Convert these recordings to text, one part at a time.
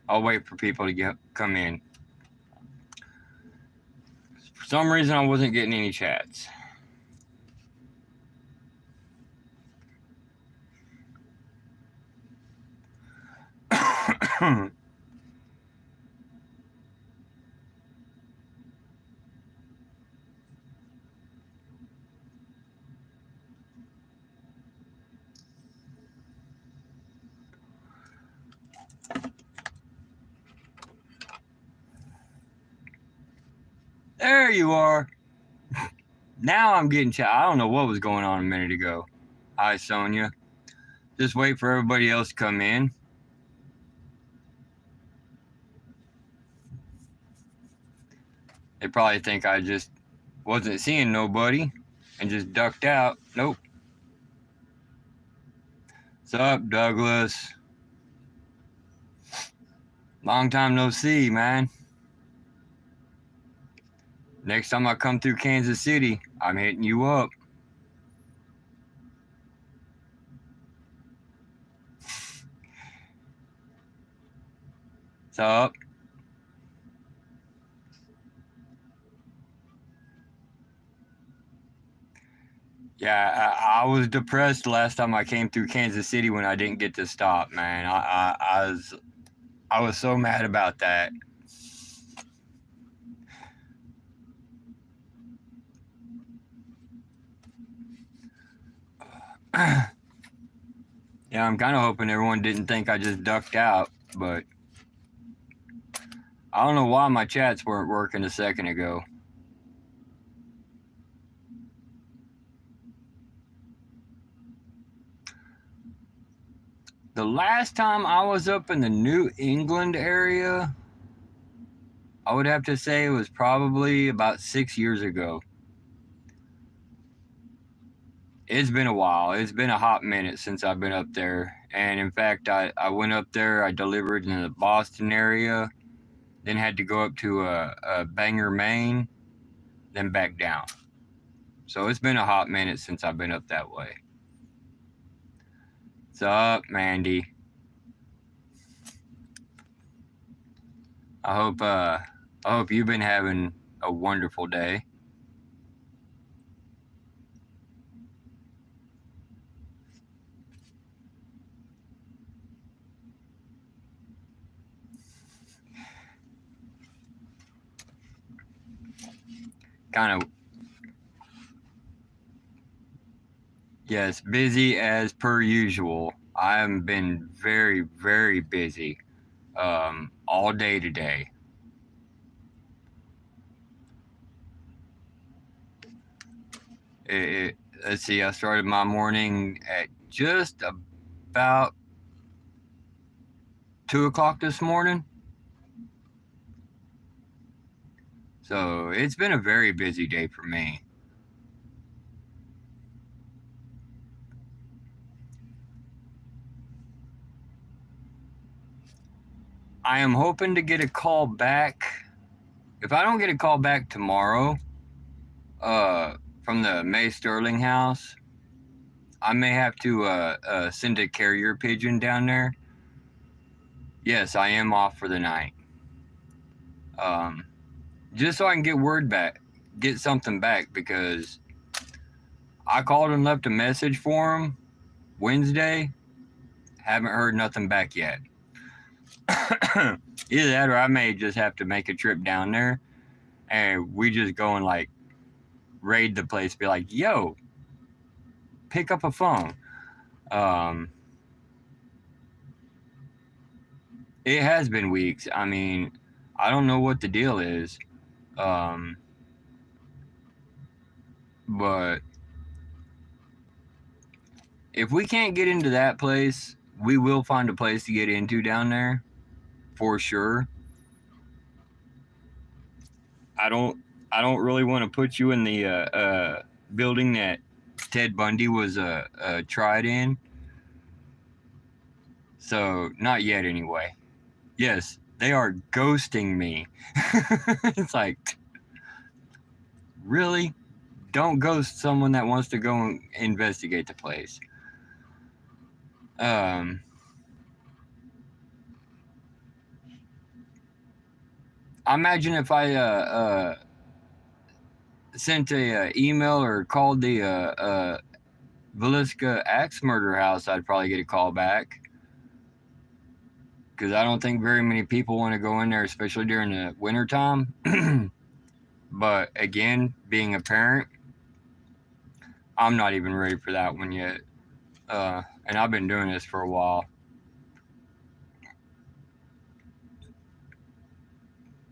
I'll wait for people to come in. For some reason, I wasn't getting any chats. There you are. Now I'm getting chat. I don't know what was going on a minute ago. Hi, Sonia. Just wait for everybody else to come in. They probably think I just wasn't seeing nobody and just ducked out. Nope. What's up, Douglas? Long time no see, man. Next time I come through Kansas City, I'm hitting you up. What's up? Yeah, I was depressed last time I came through Kansas City when I didn't get to stop, man. I was so mad about that. Yeah, I'm kind of hoping everyone didn't think I just ducked out, but I don't know why my chats weren't working a second ago. The last time I was up in the New England area, I would have to say it was probably about 6 years ago. It's been a while. It's been a hot minute since I've been up there. And in fact, I went up there, I delivered in the Boston area, then had to go up to Bangor, Maine, then back down. So it's been a hot minute since I've been up that way. What's up, Mandy? I hope you've been having a wonderful day. Kind of, yes, busy as per usual. I have been very, very busy all day today. Let's see, I started my morning at just about 2 o'clock this morning. So it's been a very busy day for me. I am hoping to get a call back. If I don't get a call back tomorrow from the May Sterling house, I may have to send a carrier pigeon down there. Yes, I am off for the night. Just so I can get word back, get something back, because I called and left a message for him Wednesday. Haven't heard nothing back yet. Either that or I may just have to make a trip down there and we just go and like raid the place, be like, yo, pick up a phone. It has been weeks. I mean, I don't know what the deal is. But if we can't get into that place, we will find a place to get into down there for sure. I don't really want to put you in the building that Ted Bundy was tried in. So not yet anyway. Yes, they are ghosting me. It's like, really? Don't ghost someone that wants to go and investigate the place. imagine if I sent a email or called the Villisca Axe Murder House, I'd probably get a call back. Because I don't think very many people want to go in there, especially during the wintertime. But again, being a parent, I'm not even ready for that one yet. And I've been doing this for a while.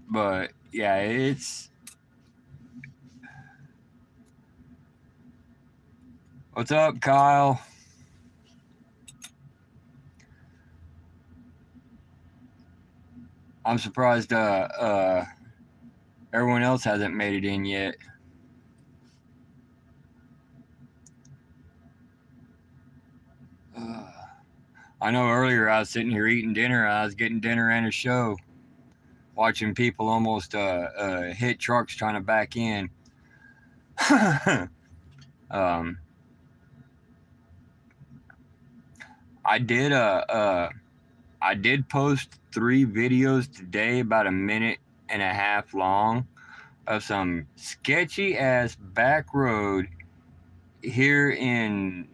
But yeah, it's. What's up, Kyle? I'm surprised everyone else hasn't made it in yet. I know earlier I was sitting here eating dinner. I was getting dinner and a show, watching people almost hit trucks trying to back in. um, I did I did post 3 videos today, about a minute and a half long, of some sketchy ass back road here in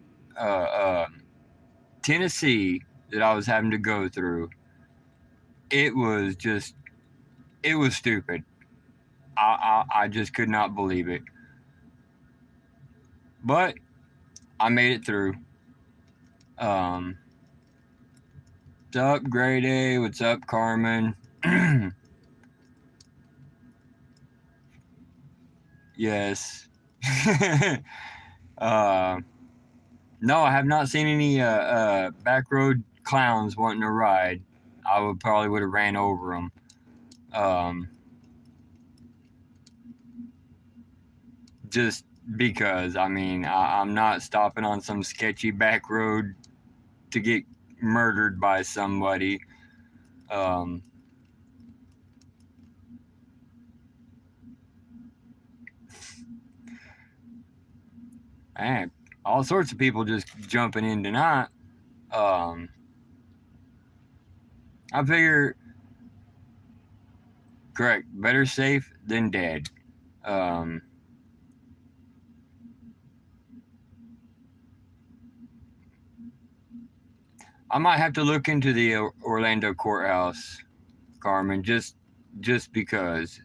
Tennessee that I was having to go through. It was stupid. I just could not believe it. But I made it through. What's up, Grade A? What's up, Carmen? Yes. No, I have not seen any back road clowns wanting to ride. I would have ran over them. Just because, I mean, I'm not stopping on some sketchy back road to get murdered by somebody. Man, all sorts of people just jumping in tonight. I figure, correct, better safe than dead. I might have to look into the Orlando courthouse, Carmen, just because.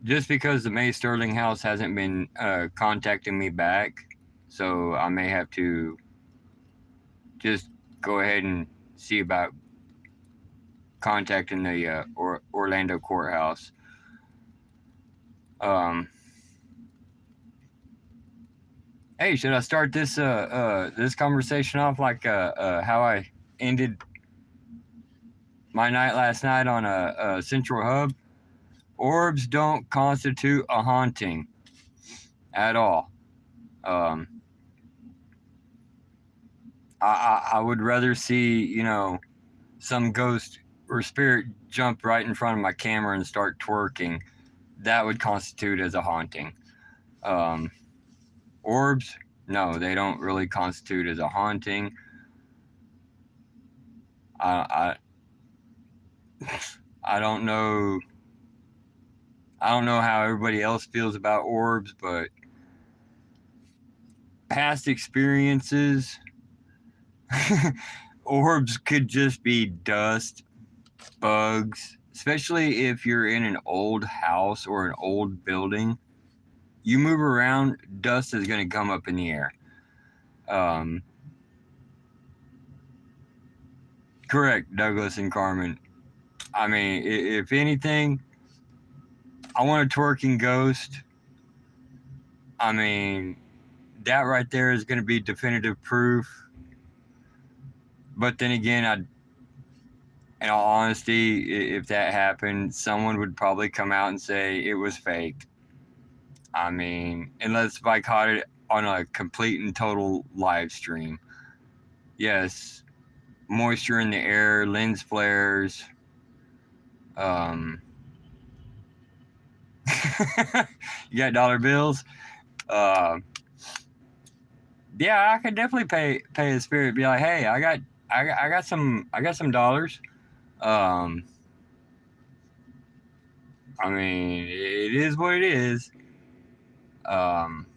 Just because the May Sterling House hasn't been contacting me back, so I may have to just go ahead and see about contacting the Orlando courthouse. Hey, should I start this this conversation off like how I ended my night last night on a Central Hub? Orbs don't constitute a haunting at all. I would rather see, you know, some ghost or spirit jump right in front of my camera and start twerking. That would constitute as a haunting. Orbs, no, they don't really constitute as a haunting. I I don't know. I don't know how everybody else feels about orbs, but past experiences, orbs could just be dust, bugs, especially if you're in an old house or an old building. You move around, dust is going to come up in the air. Correct, Douglas and Carmen. I mean, if anything, I want a twerking ghost. I mean, that right there is going to be definitive proof. But then again, in all honesty, if that happened, someone would probably come out and say it was fake. I mean, unless if I caught it on a complete and total live stream. Yes, moisture in the air, lens flares. You got dollar bills? Yeah, I could definitely pay a spirit. Be like, hey, I got some dollars. I mean, it is what it is. Um,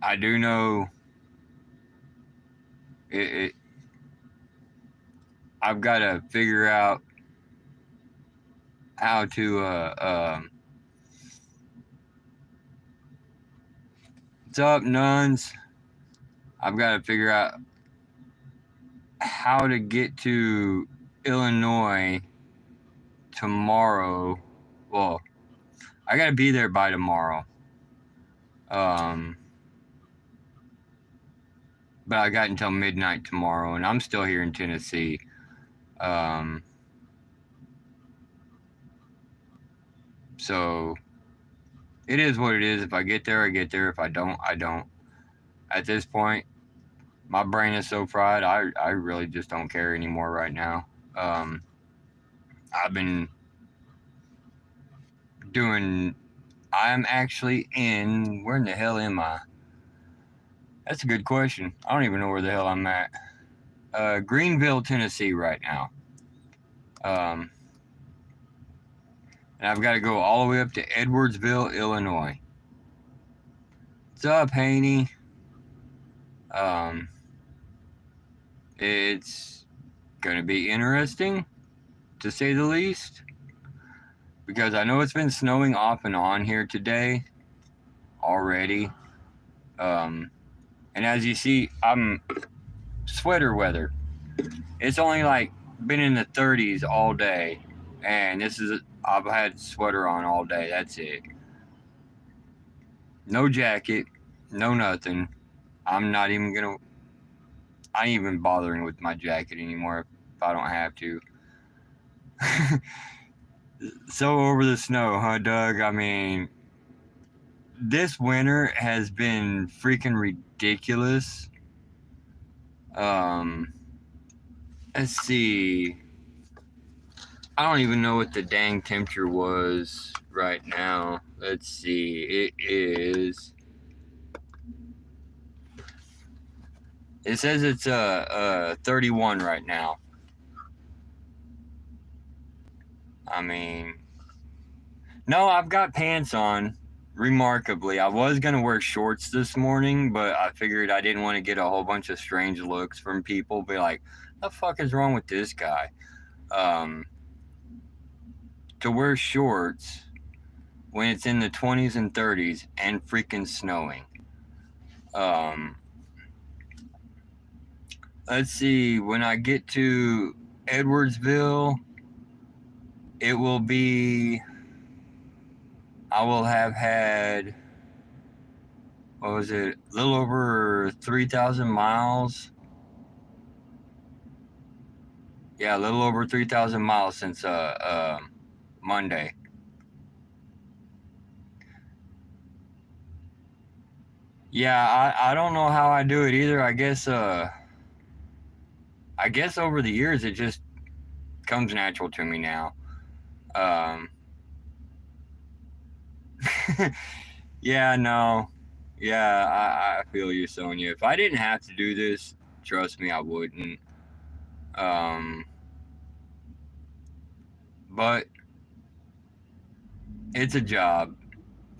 I do know it. I've got to figure out how to. What's up, nuns? I've got to figure out how to get to Illinois tomorrow. Well, I got to be there by tomorrow. But I got until midnight tomorrow, and I'm still here in Tennessee. So it is what it is. If I get there, I get there. If I don't, I don't. At this point, my brain is so fried, I really just don't care anymore right now. I've been doing. I'm actually in. Where in the hell am I? That's a good question. I don't even know where the hell I'm at. Greenville, Tennessee, right now. And I've got to go all the way up to Edwardsville, Illinois. What's up, Haney? It's gonna be interesting, to say the least, because I know it's been snowing off and on here today already. And as you see, I'm sweater weather. It's only like been in the 30s all day, and I've had sweater on all day. That's it. No jacket, no nothing. I'm not even gonna. I ain't even bothering with my jacket anymore if I don't have to. So over the snow, huh, Doug? I mean, this winter has been freaking ridiculous. Let's see. I don't even know what the dang temperature was right now. Let's see. It is. It says it's 31 right now. I mean, no, I've got pants on. Remarkably, I was gonna wear shorts this morning, but I figured I didn't want to get a whole bunch of strange looks from people. Be like, "The fuck is wrong with this guy?" To wear shorts when it's in the 20s and 30s and freaking snowing. Let's see. When I get to Edwardsville, it will be. I will have had, what was it, a little over 3,000 miles. Yeah, a little over 3,000 miles since Monday. Yeah, I don't know how I do it either. I guess over the years it just comes natural to me now. Yeah, no. Yeah, I feel you, Sonia. If I didn't have to do this, trust me, I wouldn't. But it's a job.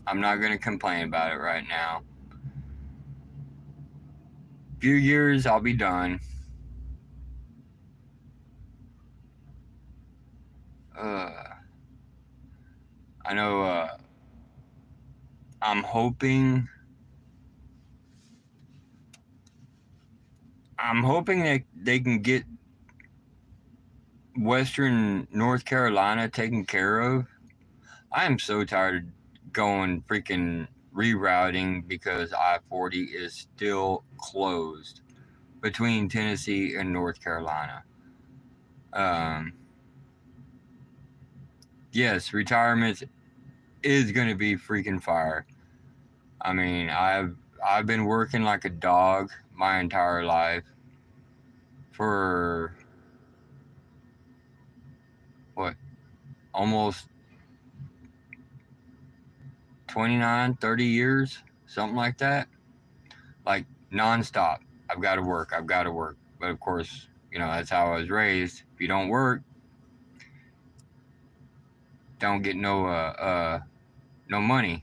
I'm not going to complain about it right now. Few years, I'll be done. I know. I'm hoping. I'm hoping that they can get Western North Carolina taken care of. I am so tired of going freaking rerouting because I-40 is still closed between Tennessee and North Carolina. Yes, retirement is going to be freaking fire. I mean, I've been working like a dog my entire life for what, almost 29, 30 years, something like that. Like nonstop. I've got to work. I've got to work. But of course, that's how I was raised. If you don't work, don't get no money.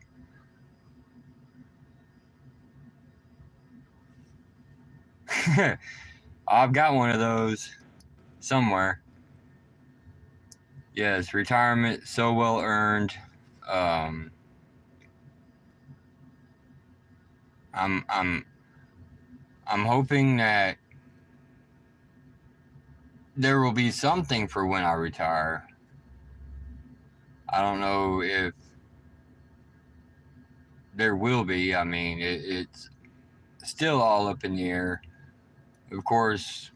I've got one of those somewhere. Yes, retirement so well earned. Um, I'm I'm I'm hoping that there will be something for when I retire. I don't know if there will be. I mean, it's still all up in the air. Of course,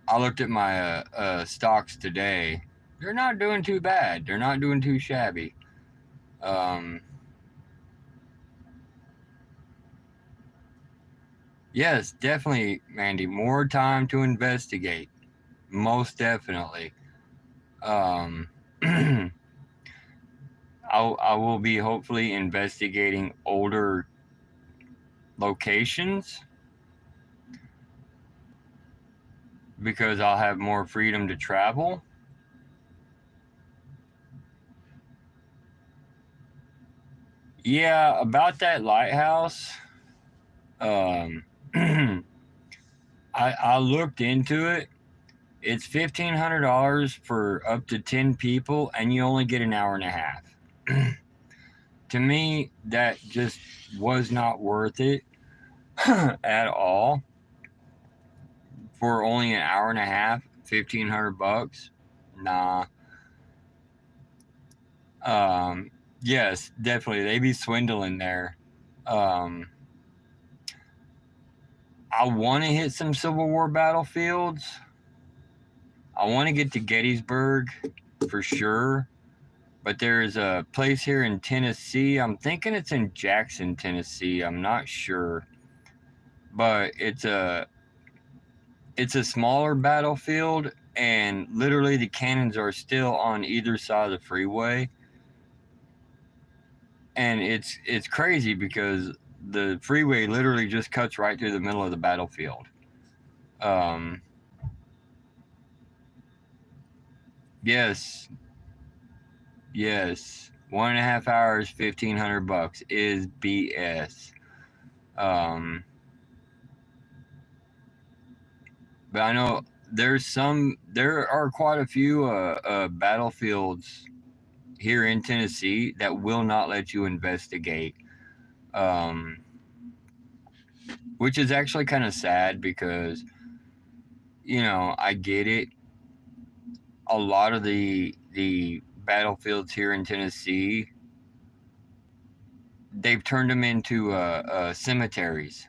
I looked at my stocks today. They're not doing too bad. They're not doing too shabby. Um, yes, definitely, Mandy. More time to investigate. Most definitely. Um, I will be hopefully investigating older locations because I'll have more freedom to travel. Yeah, about that lighthouse. Um, I looked into it. It's $1,500 for up to 10 people, and you only get an hour and a half. To me, that just was not worth it at all for only an hour and a half. $1,500. Nah. Um, yes, definitely. They be swindling there. Um, I want to hit some Civil War battlefields. I want to get to Gettysburg for sure. But there is a place here in Tennessee. I'm thinking it's in Jackson, Tennessee. I'm not sure. But it's a smaller battlefield, and literally the cannons are still on either side of the freeway. And it's crazy because the freeway literally just cuts right through the middle of the battlefield. Um, yes, yes, 1.5 hours, $1,500 is BS. Um, but I know there are quite a few battlefields here in Tennessee that will not let you investigate. Um, which is actually kind of sad because I get it. A lot of the battlefields here in Tennessee, they've turned them into cemeteries.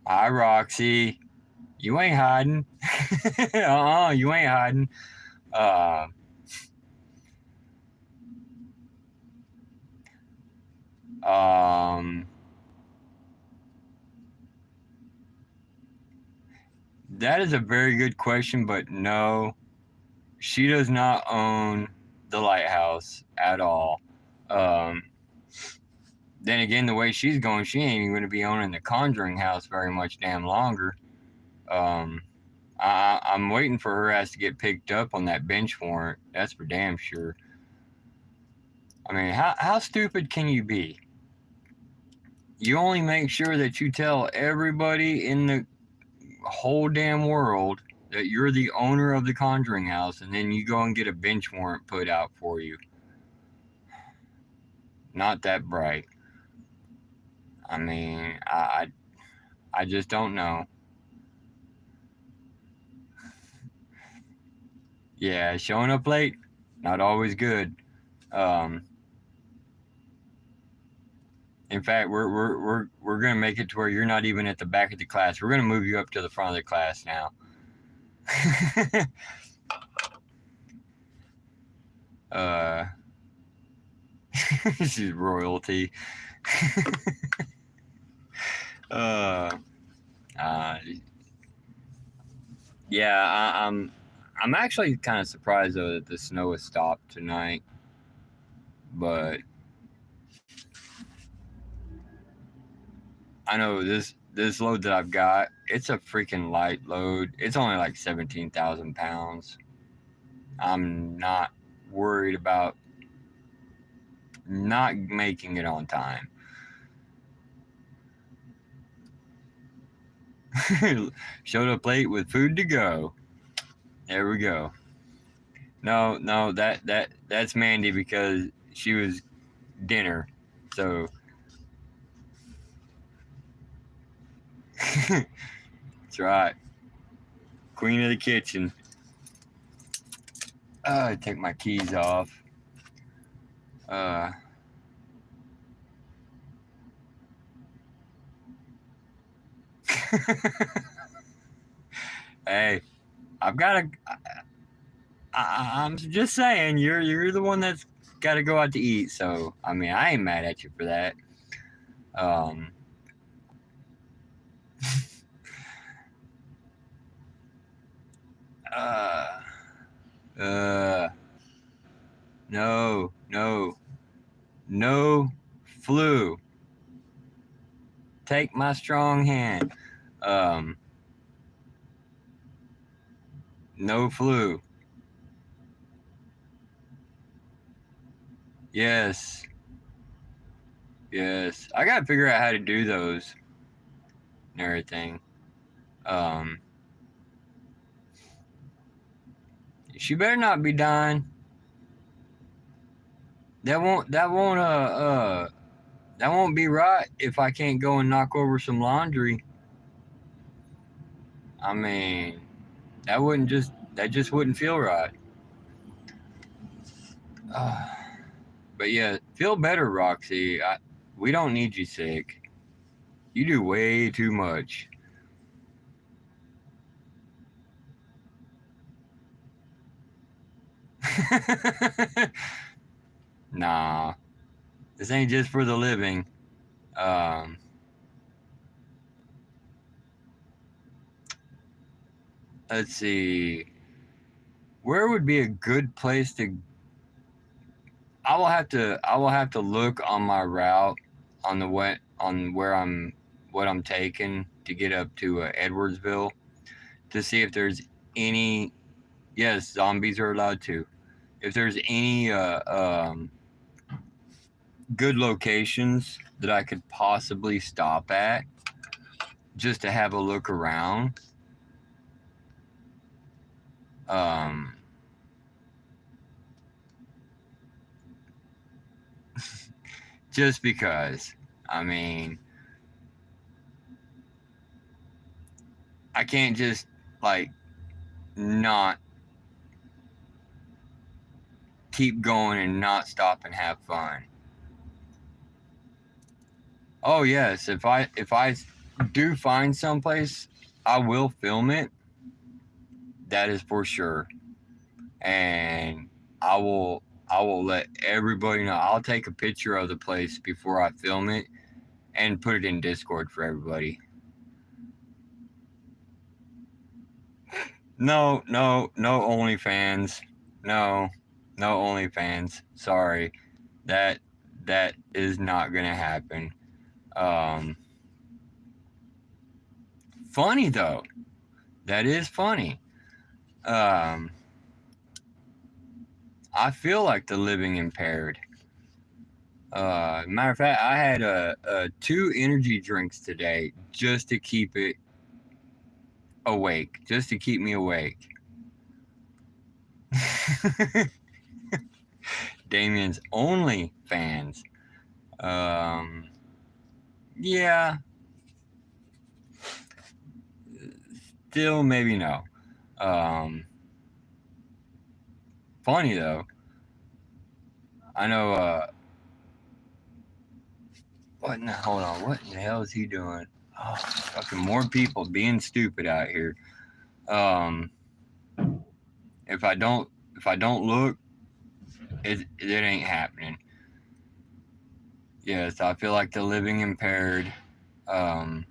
Hi, Roxy. You ain't hiding. You ain't hiding. Uh, um, that is a very good question, but no, she does not own the lighthouse at all. Um, then again, the way she's going, she ain't even going to be owning the Conjuring house very much damn longer. Um, I'm waiting for her ass to get picked up on that bench warrant. That's for damn sure. I mean, how stupid can you be? You only make sure that you tell everybody in the whole damn world that you're the owner of the Conjuring house, and then you go and get a bench warrant put out for you. Not that bright. I mean, I just don't know. Yeah, showing up late, not always good. Um, in fact, we're gonna make it to where you're not even at the back of the class. We're gonna move you up to the front of the class now. uh, she's royalty. uh, uh, yeah, I'm actually kind of surprised though that the snow has stopped tonight, but I know this load that I've got, it's a freaking light load. It's only like 17,000 pounds. I'm not worried about not making it on time. Showed up late with food to go. There we go. No, that's Mandy because she was dinner. So that's right. Queen of the kitchen. Take my keys off. Uh, hey, I've got to. I'm just saying, you're the one that's got to go out to eat. So I mean, I ain't mad at you for that. Um, uh, uh, no flu. Take my strong hand. Um, no flu. Yes, yes. I gotta figure out how to do those and everything. Um, she better not be dying. That won't be right if I can't go and knock over some laundry. I mean, that just wouldn't feel right. Uh, but yeah, feel better, Roxy. We don't need you sick. You do way too much. Nah, this ain't just for the living. Um, let's see. Where would be a good place to? I will have to look on my route on the way on where I'm what I'm taking to get up to Edwardsville to see if there's any. Yes, zombies are allowed to. If there's any good locations that I could possibly stop at just to have a look around. Um, just because. I mean, I can't just like not keep going and not stop and have fun. Oh yes, if I do find someplace, I will film it. That is for sure. And I will let everybody know. I'll take a picture of the place before I film it and put it in Discord for everybody. No OnlyFans. No, no OnlyFans. Sorry, that that is not gonna happen. Um, funny though. That is funny. Um, I feel like the living impaired. Matter of fact, I had two energy drinks today just to keep it awake, just to keep me awake. Damien's only fans. Um, yeah, still maybe no. Um, funny though. I know. Hold on. What in the hell is he doing? Oh, fucking more people being stupid out here. Um, if I don't look, it ain't happening. Yes, I feel like the living impaired. Um,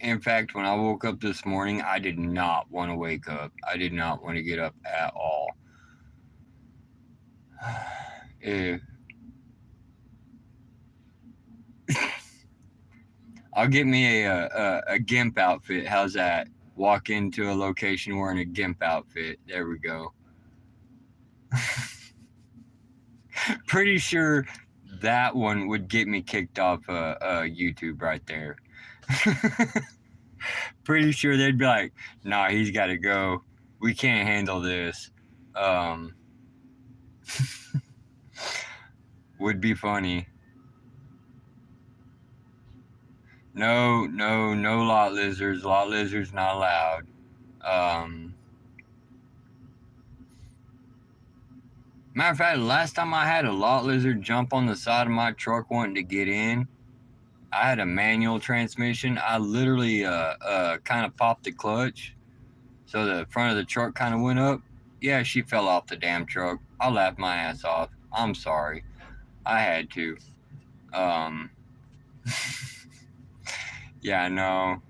in fact, when I woke up this morning, I did not want to wake up. I did not want to get up at all. If I'll get me a gimp outfit. How's that? walk into a location wearing a GIMP outfit. There we go. Pretty sure that one would get me kicked off YouTube right there. Pretty sure they'd be like, nah, he's got to go. We can't handle this. Would be funny. No lot lizards. Lot lizards not allowed. Matter of fact, last time I had a lot lizard jump on the side of my truck wanting to get in, I had a manual transmission. I literally kind of popped the clutch, so the front of the truck kind of went up. Yeah, she fell off the damn truck. I laughed my ass off. I'm sorry. I had to. Yeah, no.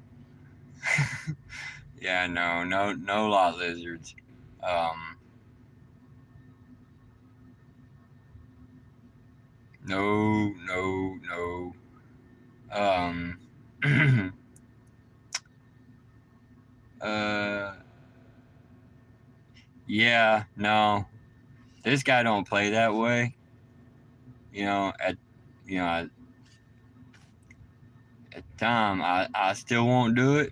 Yeah, no lot lizards. No. Yeah, no. This guy don't play that way. At the time, I still won't do it.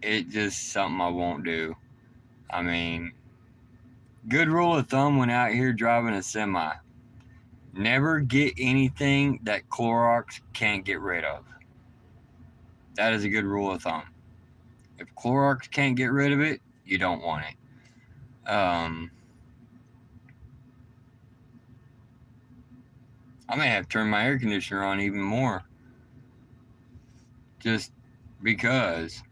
It's just something I won't do. I mean, good rule of thumb when out here driving a semi. Never get anything that Clorox can't get rid of. That is a good rule of thumb. If Clorox can't get rid of it, you don't want it. I may have to turn my air conditioner on even more. Just because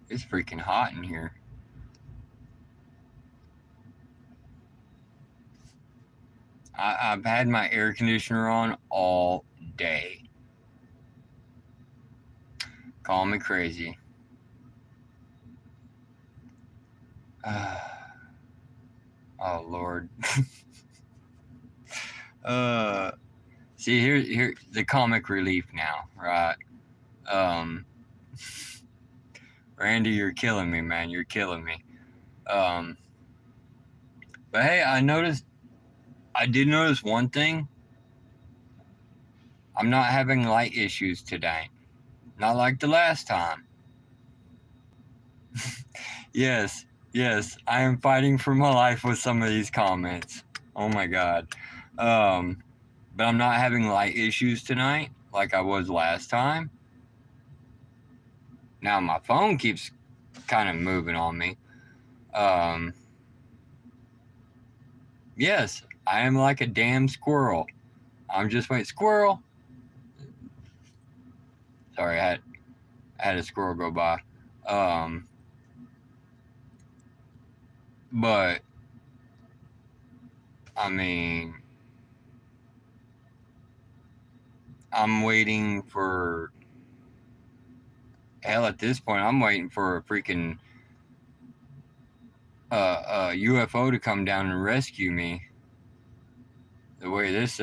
it's freaking hot in here. I've had my air conditioner on all day. Call me crazy. Oh Lord. See here the comic relief now, right? Randy, you're killing me, man. You're killing me. But hey, I did notice one thing. I'm not having light issues today. Not like the last time. Yes, I am fighting for my life with some of these comments. Oh my God. But I'm not having light issues tonight like I was last time. Now my phone keeps kind of moving on me. Yes, I am like a damn squirrel. I'm just waiting. Squirrel. Sorry, I had a squirrel go by. But I mean, I'm waiting for. Hell, at this point, I'm waiting for a freaking UFO to come down and rescue me. The way this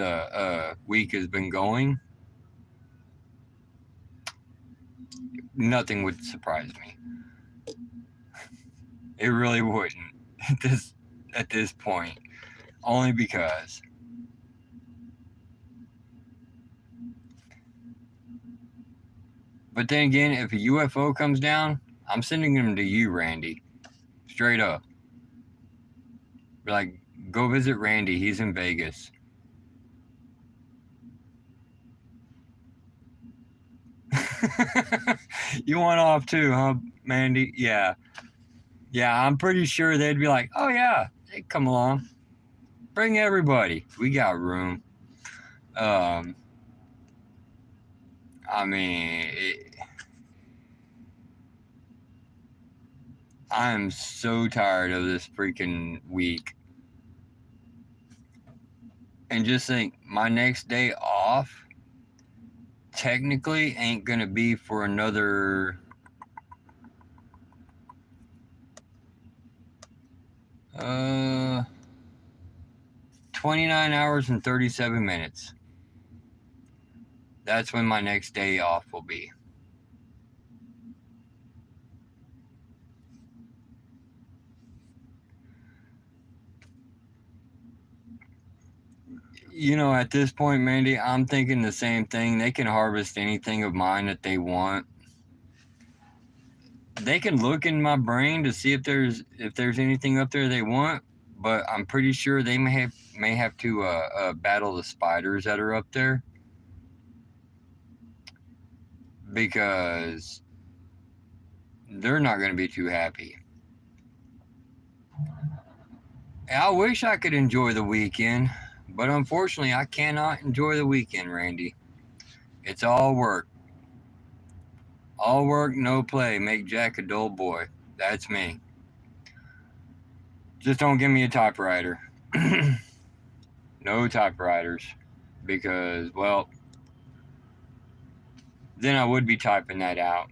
week has been going, nothing would surprise me. It really wouldn't at this point, only because. But then again, if a UFO comes down, I'm sending them to you, Randy. Straight up. Be like, go visit Randy. He's in Vegas. You want off too, huh, Mandy? Yeah. Yeah, I'm pretty sure they'd be like, oh yeah, hey, come along. Bring everybody. We got room. I mean, I'm so tired of this freaking week. And just think, my next day off technically ain't gonna be for another 29 hours and 37 minutes. That's when my next day off will be. You know, at this point, Mandy, I'm thinking the same thing. They can harvest anything of mine that they want. They can look in my brain to see if there's anything up there they want, but I'm pretty sure they may have to battle the spiders that are up there because they're not going to be too happy. I wish I could enjoy the weekend, but unfortunately, I cannot enjoy the weekend, Randy. It's all work. All work, no play. Make Jack a dull boy. That's me. Just don't give me a typewriter. No typewriters. Because, well, then I would be typing that out.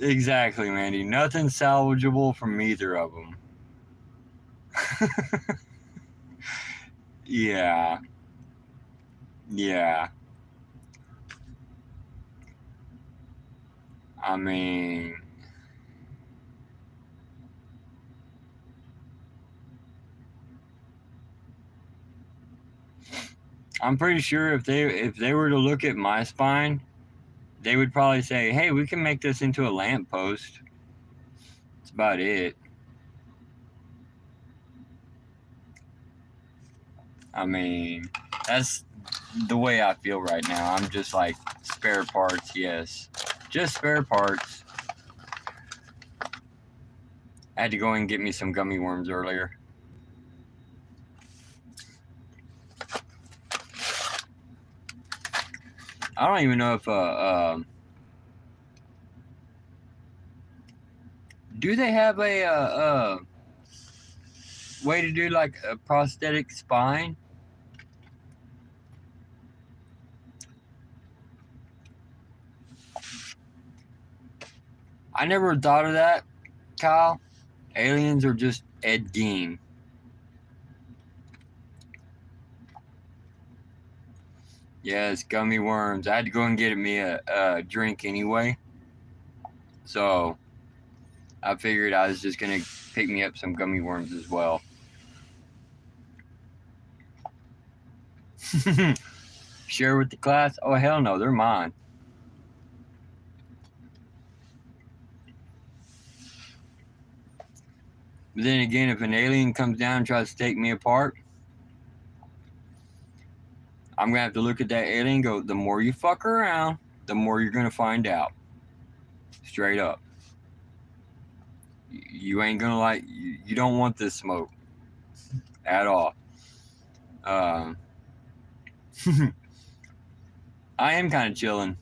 Exactly, Mandy. Nothing salvageable from either of them. Yeah. Yeah. I mean, I'm pretty sure if they were to look at my spine, they would probably say, "Hey, we can make this into a lamppost." That's about it. I mean, that's the way I feel right now. I'm just like spare parts, yes, just spare parts. I had to go and get me some gummy worms earlier. I don't even know if do they have a way to do like a prosthetic spine? I never thought of that, Kyle. Aliens are just Ed Gein. Yes, gummy worms. I had to go and get me a drink anyway. So I figured I was just going to pick me up some gummy worms as well. Share with the class? Oh, hell no, they're mine. But then again, if an alien comes down and tries to take me apart, I'm going to have to look at that alien and go, the more you fuck around, the more you're going to find out. Straight up. You ain't going to like, you don't want this smoke at all. I am kind of chilling.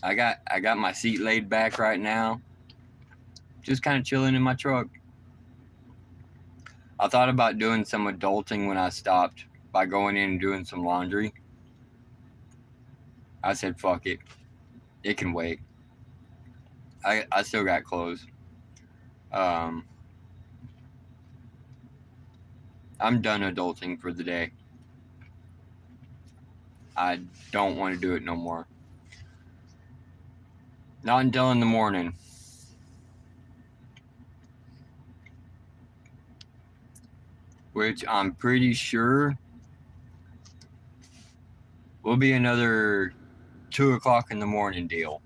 I got my seat laid back right now. Just kind of chilling in my truck. I thought about doing some adulting when I stopped by going in and doing some laundry. I said, fuck it. It can wait. I still got clothes. I'm done adulting for the day. I don't want to do it no more. Not until in the morning. Which I'm pretty sure will be another 2 o'clock in the morning deal.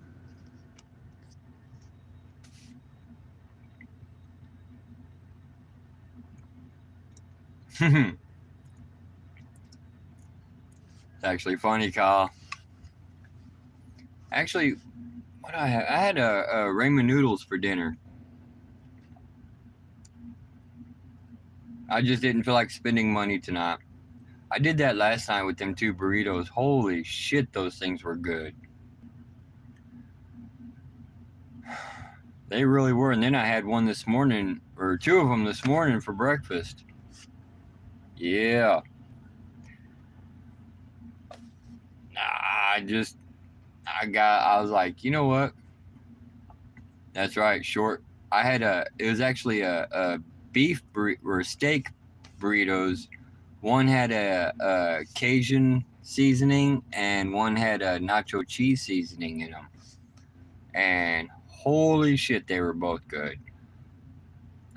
It's actually funny, Kyle. Actually, what I had a ramen noodles for dinner. I just didn't feel like spending money tonight. I did that last night with them 2 burritos. Holy shit, those things were good. They really were. And then I had one this morning, or 2 of them this morning for breakfast. Yeah. I was like, you know what? That's right, short. It was actually a beef or steak burritos. One had a Cajun seasoning and one had a nacho cheese seasoning in them. And holy shit, they were both good.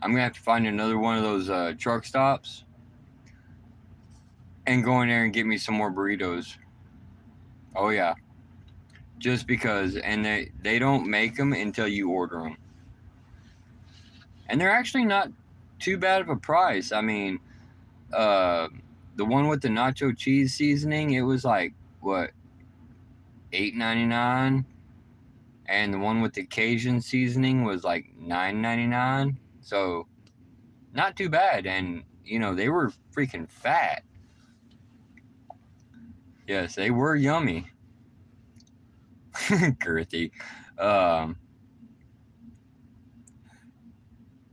I'm gonna have to find another one of those truck stops and go in there and get me some more burritos. Oh yeah, just because, and they don't make them until you order them, and they're actually not too bad of a price. I mean, uh, the one with the nacho cheese seasoning, it was like what, $8.99, and the one with the Cajun seasoning was like $9.99. So not too bad, and they were freaking fat. Yes, they were yummy. Girthy. Um,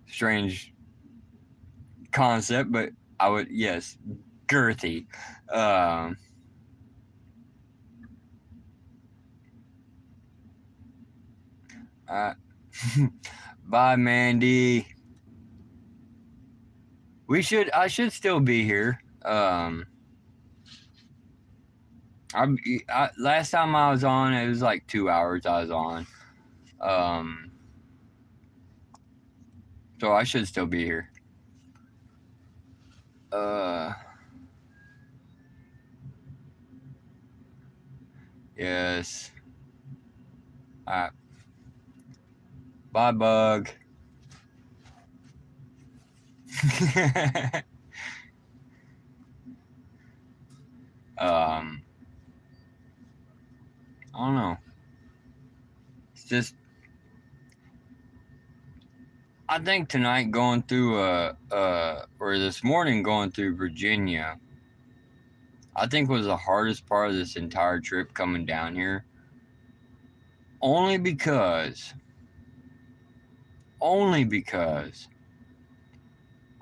Strange concept, but I would, yes, girthy. Um, uh, Bye, Mandy. I should still be here. Last time I was on, it was like 2 hours I was on. Um, so I should still be here. Yes. Alright. Bye, Bug. I don't know. It's just, I think tonight going through or this morning going through Virginia, I think was the hardest part of this entire trip coming down here. Only because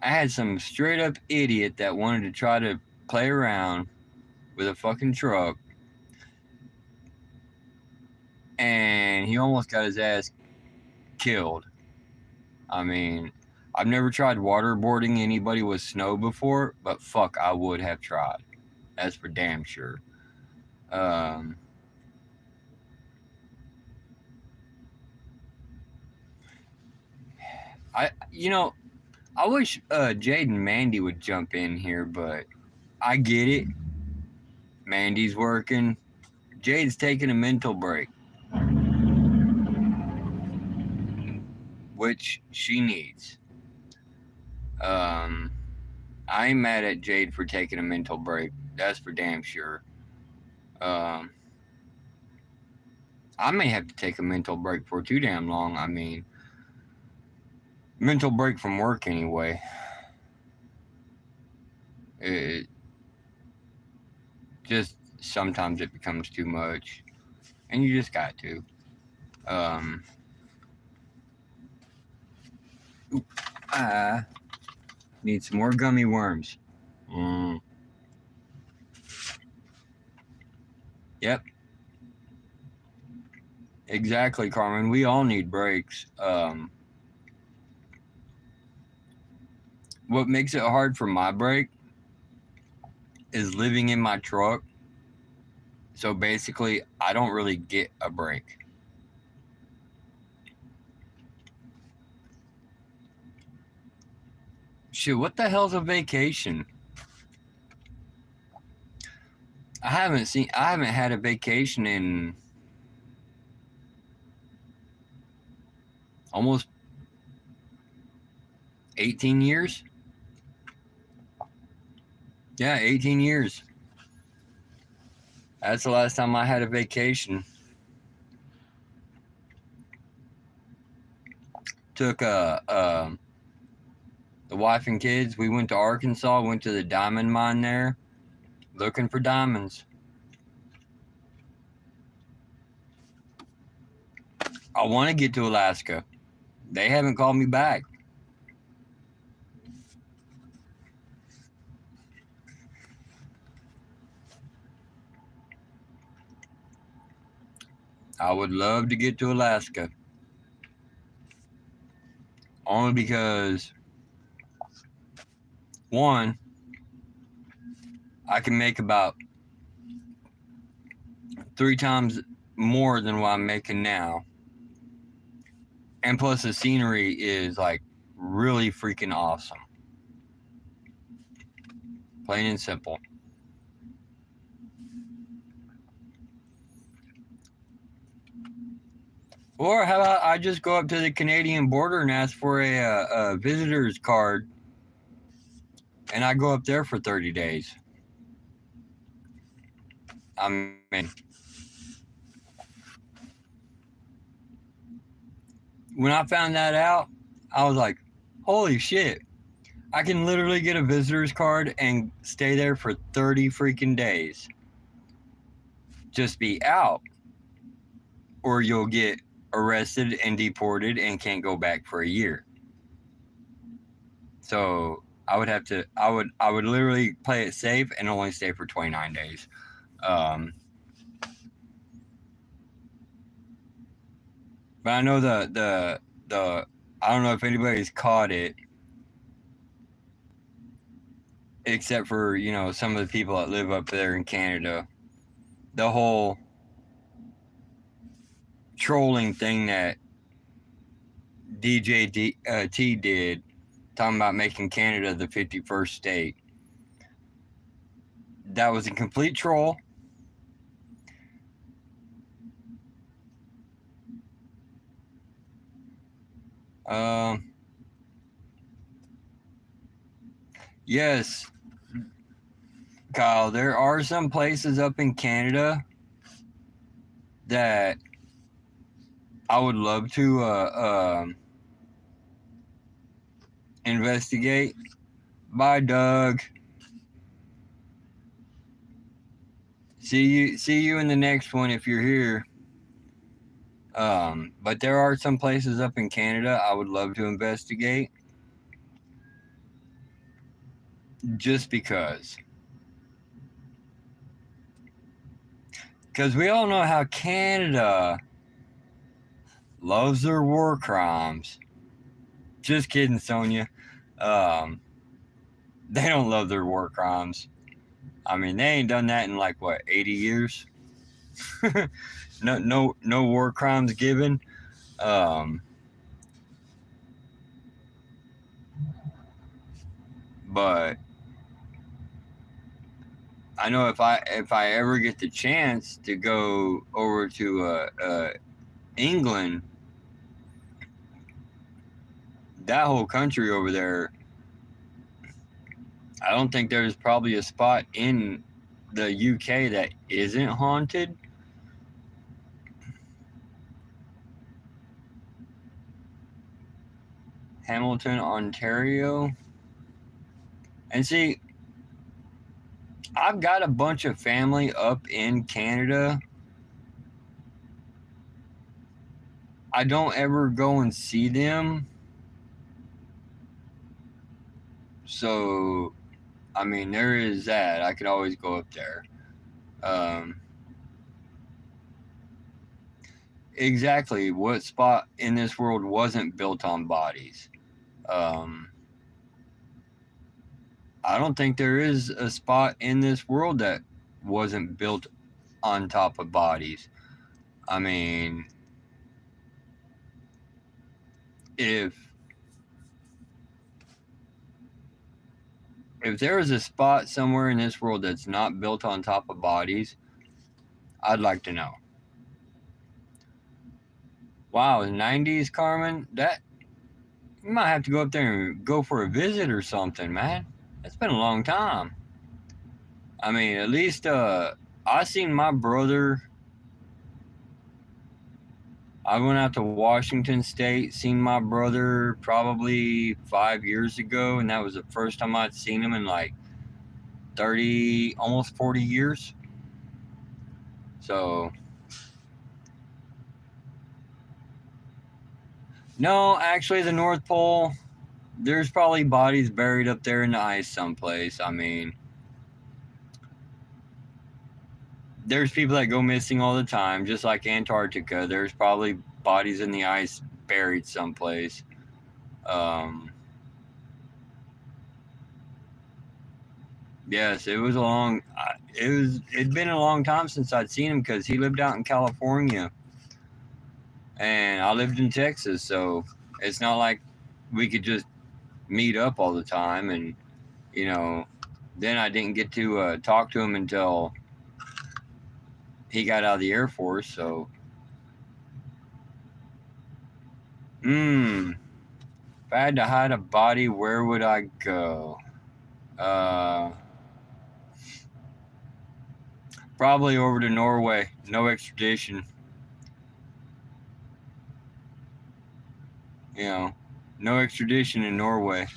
I had some straight up idiot that wanted to try to play around with a fucking truck, and he almost got his ass killed. I mean, I've never tried waterboarding anybody with snow before, but fuck, I would have tried. That's for damn sure. Um, I wish Jade and Mandy would jump in here, but I get it. Mandy's working. Jade's taking a mental break, which she needs. I ain't mad at Jade for taking a mental break. That's for damn sure. I may have to take a mental break for too damn long. I mean, mental break from work anyway. It just sometimes it becomes too much, and you just got to. I need some more gummy worms. Yep. Exactly, Carmen. We all need breaks. What makes it hard for my break is living in my truck. So basically, I don't really get a break. Shit, what the hell's a vacation? I haven't had a vacation in almost 18 years. Yeah, 18 years. That's the last time I had a vacation. Took the wife and kids. We went to Arkansas. Went to the diamond mine there, looking for diamonds. I want to get to Alaska. They haven't called me back. I would love to get to Alaska. Only because, one, I can make about 3 times more than what I'm making now. And plus the scenery is like really freaking awesome. Plain and simple. Or how about I just go up to the Canadian border and ask for a visitor's card, and I go up there for 30 days. I mean, when I found that out, I was like, holy shit. I can literally get a visitor's card and stay there for 30 freaking days. Just be out. Or you'll get arrested and deported and can't go back for a year. So I would literally play it safe and only stay for 29 days. But I know the I don't know if anybody's caught it, except for some of the people that live up there in Canada. The whole trolling thing that T did, talking about making Canada the 51st state. That was a complete troll. Yes, Kyle, there are some places up in Canada that I would love to investigate. Bye, Doug. See you in the next one if you're here. But there are some places up in Canada I would love to investigate. Just because. Because we all know how Canada loves their war crimes. Just kidding, Sonia. They don't love their war crimes. I mean, they ain't done that in like what, 80 years? no war crimes given. But I know if I ever get the chance to go over to England, that whole country over there, I don't think there's probably a spot in the UK that isn't haunted. Hamilton, Ontario. And see, I've got a bunch of family up in Canada. I don't ever go and see them. So, I mean, there is that. I could always go up there. Exactly what spot in this world wasn't built on bodies? I don't think there is a spot in this world that wasn't built on top of bodies. I mean, if there is a spot somewhere in this world that's not built on top of bodies, I'd like to know. Wow, the 90s, Carmen? That you might have to go up there and go for a visit or something, man. It's been a long time. I mean, at least I seen my brother. I went out to Washington State, seen my brother probably 5 years ago, and that was the first time I'd seen him in like 30, almost 40 years. So, no, actually, the North Pole, there's probably bodies buried up there in the ice someplace. I mean, there's people that go missing all the time, just like Antarctica. There's probably bodies in the ice buried someplace. Yes, it was it'd been a long time since I'd seen him because he lived out in California and I lived in Texas, so it's not like we could just meet up all the time, and you know, then I didn't get to talk to him until he got out of the Air Force. So, if I had to hide a body, where would I go? Uh, Probably over to Norway. No extradition. You know, no extradition in Norway.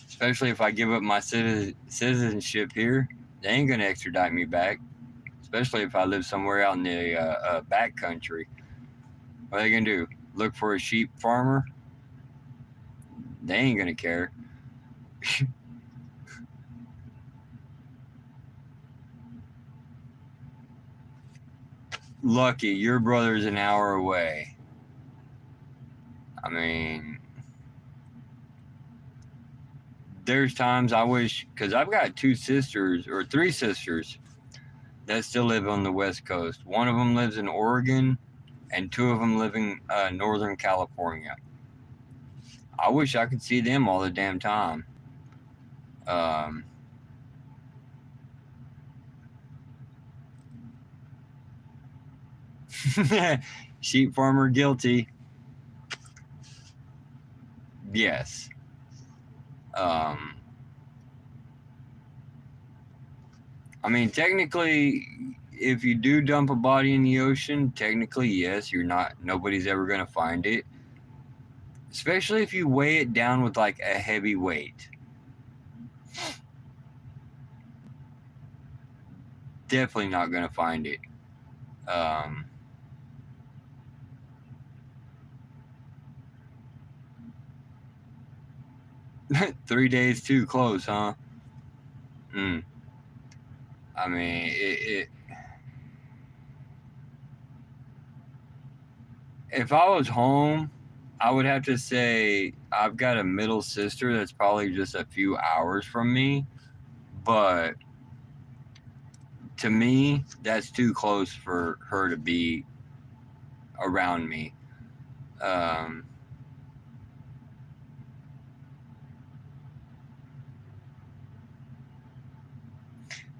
Especially if I give up my citizenship here, they ain't gonna extradite me back. Especially if I live somewhere out in the back country. What are they gonna do? Look for a sheep farmer? They ain't gonna care. Lucky, your brother's an hour away. I mean, there's times I wish, because I've got 2 sisters, or 3 sisters, that still live on the West Coast. One of them lives in Oregon, and 2 of them live in Northern California. I wish I could see them all the damn time. Um, Sheep farmer guilty. Yes. Um, I mean, technically, if you do dump a body in the ocean, technically, yes, nobody's ever going to find it. Especially if you weigh it down with like a heavy weight. Definitely not going to find it. 3 days too close, huh? I mean, if I was home, I would have to say I've got a middle sister that's probably just a few hours from me, but to me, that's too close for her to be around me.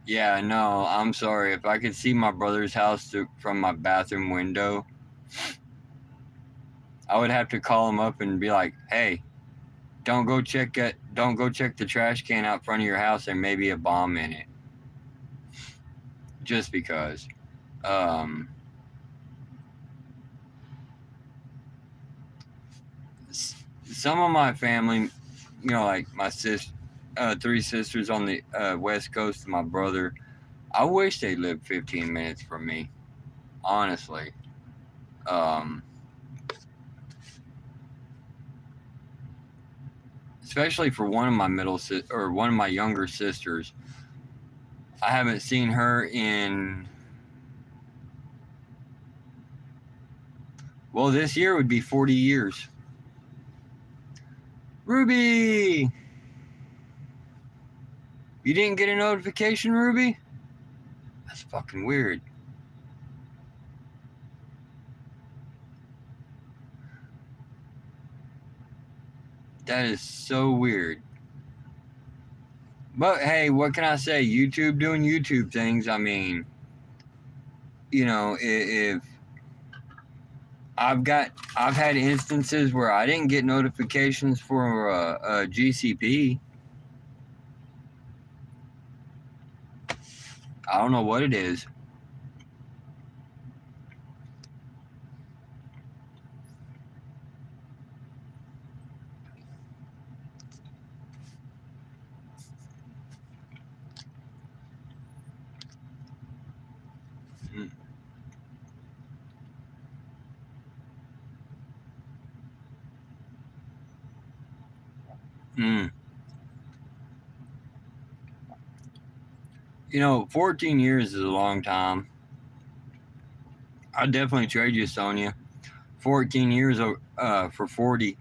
Yeah, no, I'm sorry. If I could see my brother's house from my bathroom window, I would have to call him up and be like, "Hey, don't go check the trash can out front of your house. There may be a bomb in it." Just because. Some of my family, like my 3 sisters on the West Coast, and my brother, I wish they lived 15 minutes from me. Honestly. Especially for one of my one of my younger sisters. I haven't seen her in, well, this year would be 40 years. Ruby! You didn't get a notification, Ruby? That's fucking weird. That is so weird. But hey, what can I say? YouTube doing YouTube things. I mean, if I've had instances where I didn't get notifications for a GCP. I don't know what it is. Mm. 14 years is a long time. I'd definitely trade you, Sonia. 14 years for 40.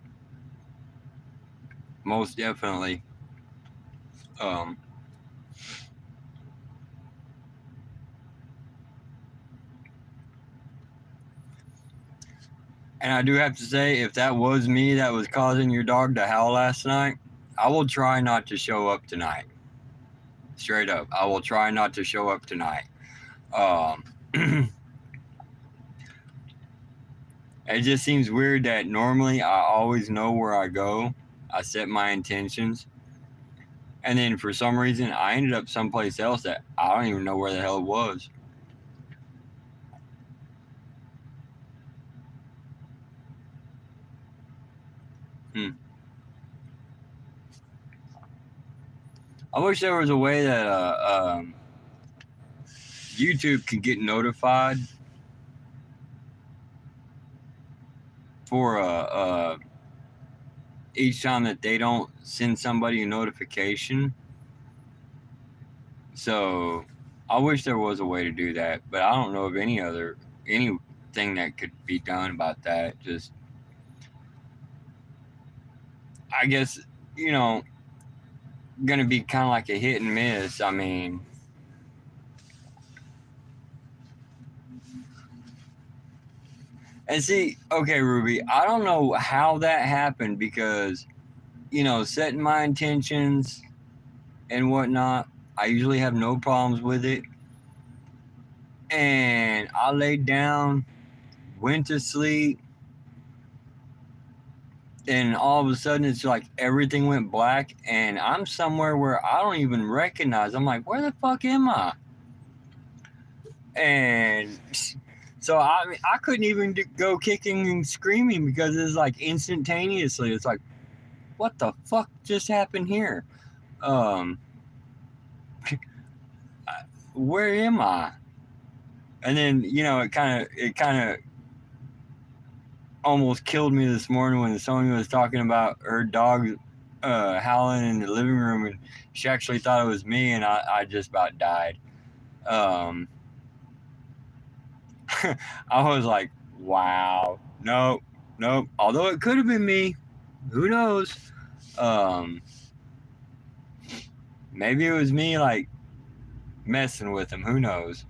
Most definitely. And I do have to say, if that was me that was causing your dog to howl last night, I will try not to show up tonight. Straight up, I will try not to show up tonight. Um, it just seems weird that normally I always know where I go. I set my intentions, and then for some reason I ended up someplace else that I don't even know where the hell it was. Hmm. I wish there was a way that YouTube could get notified for each time that they don't send somebody a notification. So I wish there was a way to do that, but I don't know of anything that could be done about that. Just I guess you know gonna be kind of like a hit and miss. I mean, and see, okay, Ruby, I don't know how that happened because setting my intentions and whatnot, I usually have no problems with it. And I laid down, went to sleep, and all of a sudden it's like everything went black, and I'm somewhere where I don't even recognize. I'm like, where the fuck am I? And so I couldn't even go kicking and screaming because it's like instantaneously. It's like, what the fuck just happened here? Um, where am I? And then it kind of almost killed me this morning when Sonya was talking about her dog howling in the living room, and she actually thought it was me, and I just about died. Um, I was like, wow, nope, nope. Although it could have been me, who knows? Um, maybe it was me like messing with him. Who knows?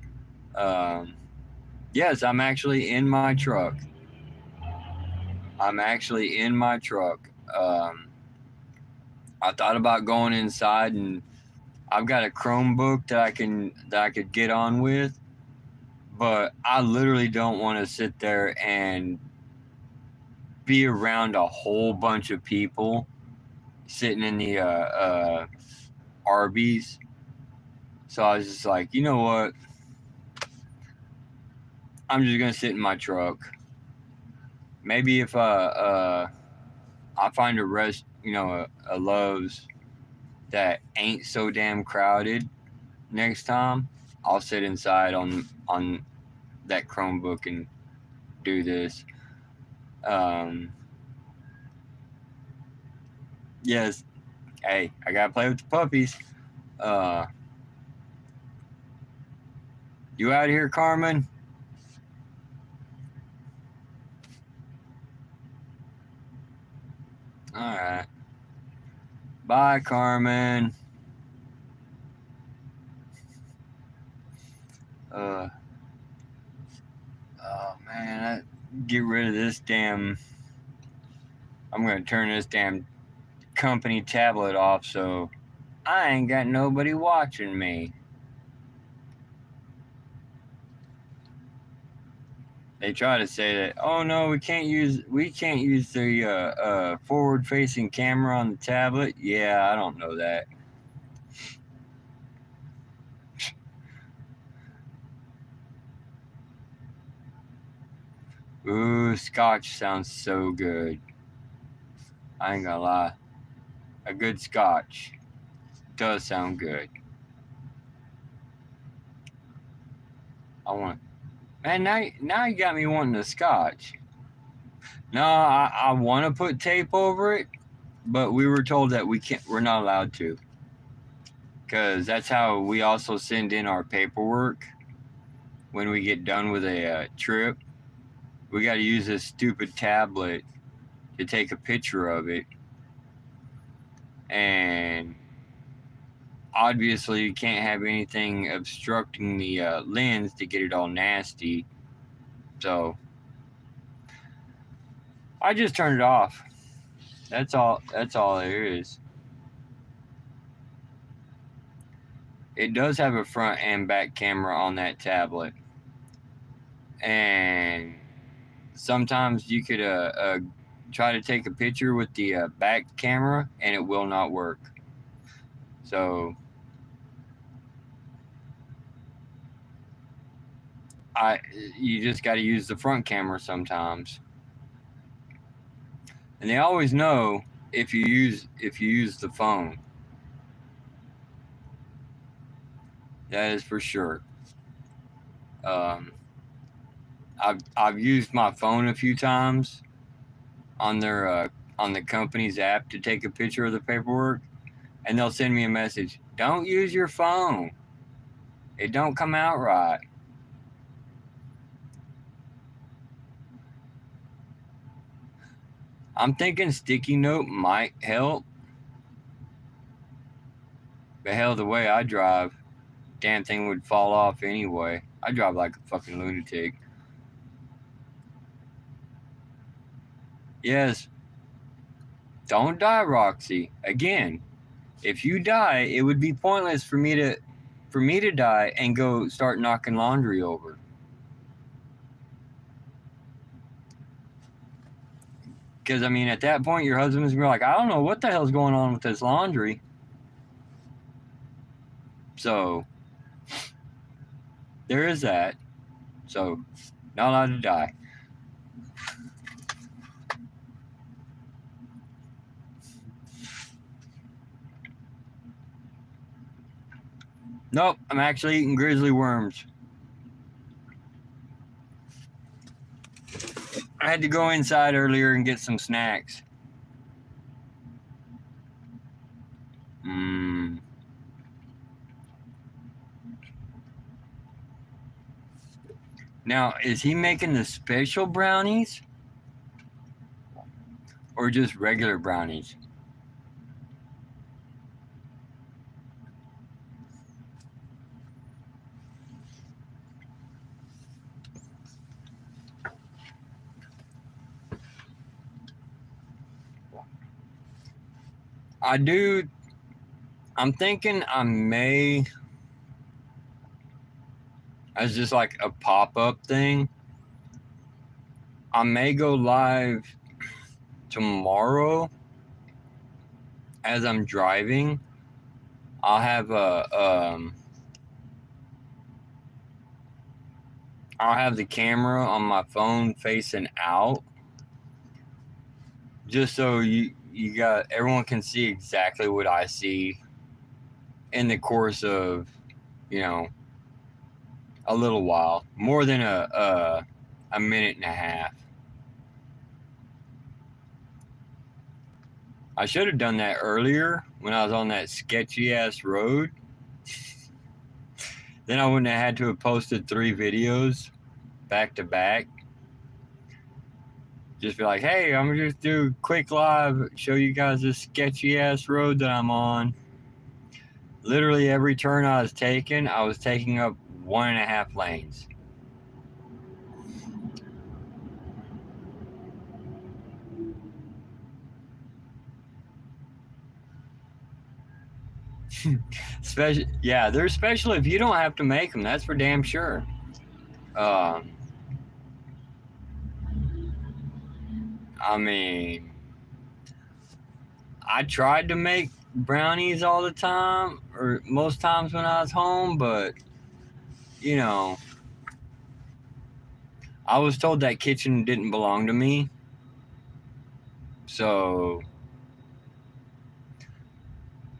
Um, yes, I'm actually in my truck. I'm actually in my truck. I thought about going inside, and I've got a Chromebook that I could get on with, but I literally don't want to sit there and be around a whole bunch of people sitting in the Arby's. So I was just like, you know what? I'm just gonna sit in my truck. Maybe if I find a a Lowe's that ain't so damn crowded next time, I'll sit inside on that Chromebook and do this. Um, yes, hey, I gotta play with the puppies. Uh, you out here, Carmen? All right. Bye, Carmen. Uh, oh man, get rid of this damn. I'm gonna turn this damn company tablet off so I ain't got nobody watching me. They try to say that, oh no, we can't use the forward facing camera on the tablet. Yeah, I don't know that. Ooh, scotch sounds so good. I ain't gonna lie. A good scotch does sound good. I want. Man, now you got me wanting a scotch. No, I want to put tape over it, but we were told that we're not allowed to, because that's how we also send in our paperwork when we get done with a trip. We got to use this stupid tablet to take a picture of it, and obviously you can't have anything obstructing the lens to get it all nasty. So I just turned it off. That's all there is. it does have a front and back camera on that tablet, and sometimes you could try to take a picture with the back camera and it will not work. So you just got to use the front camera sometimes, and they always know if you use the phone. That is for sure. Um, I've used my phone a few times on their on the company's app to take a picture of the paperwork, and they'll send me a message. Don't use your phone. It don't come out right. I'm thinking sticky note might help. But hell, the way I drive, damn thing would fall off anyway. I drive like a fucking lunatic. Yes, don't die, Roxy. Again, if you die, it would be pointless for me to die and go start knocking laundry over. Because I mean, at that point, your husband's gonna be like, I don't know what the hell's going on with this laundry. So there is that. So not allowed to die. Nope, I'm actually eating grizzly worms. I had to go inside earlier and get some snacks. Now, is he making the special brownies? Or just regular brownies? I'm thinking I may, as just like a pop-up thing, I may go live tomorrow as I'm driving. I'll have I'll have the camera on my phone facing out, just so everyone can see exactly what I see in the course of, a little while, more than a minute and a half. I should have done that earlier when I was on that sketchy ass road. Then I wouldn't have had to have posted 3 videos back to back. Just be like, hey, I'm gonna just do a quick live, show you guys this sketchy ass road that I'm on. Literally every turn I was taking up 1.5 lanes. Special, yeah, they're special if you don't have to make them. That's for damn sure. I mean, I tried to make brownies all the time, or most times when I was home, but I was told that kitchen didn't belong to me. So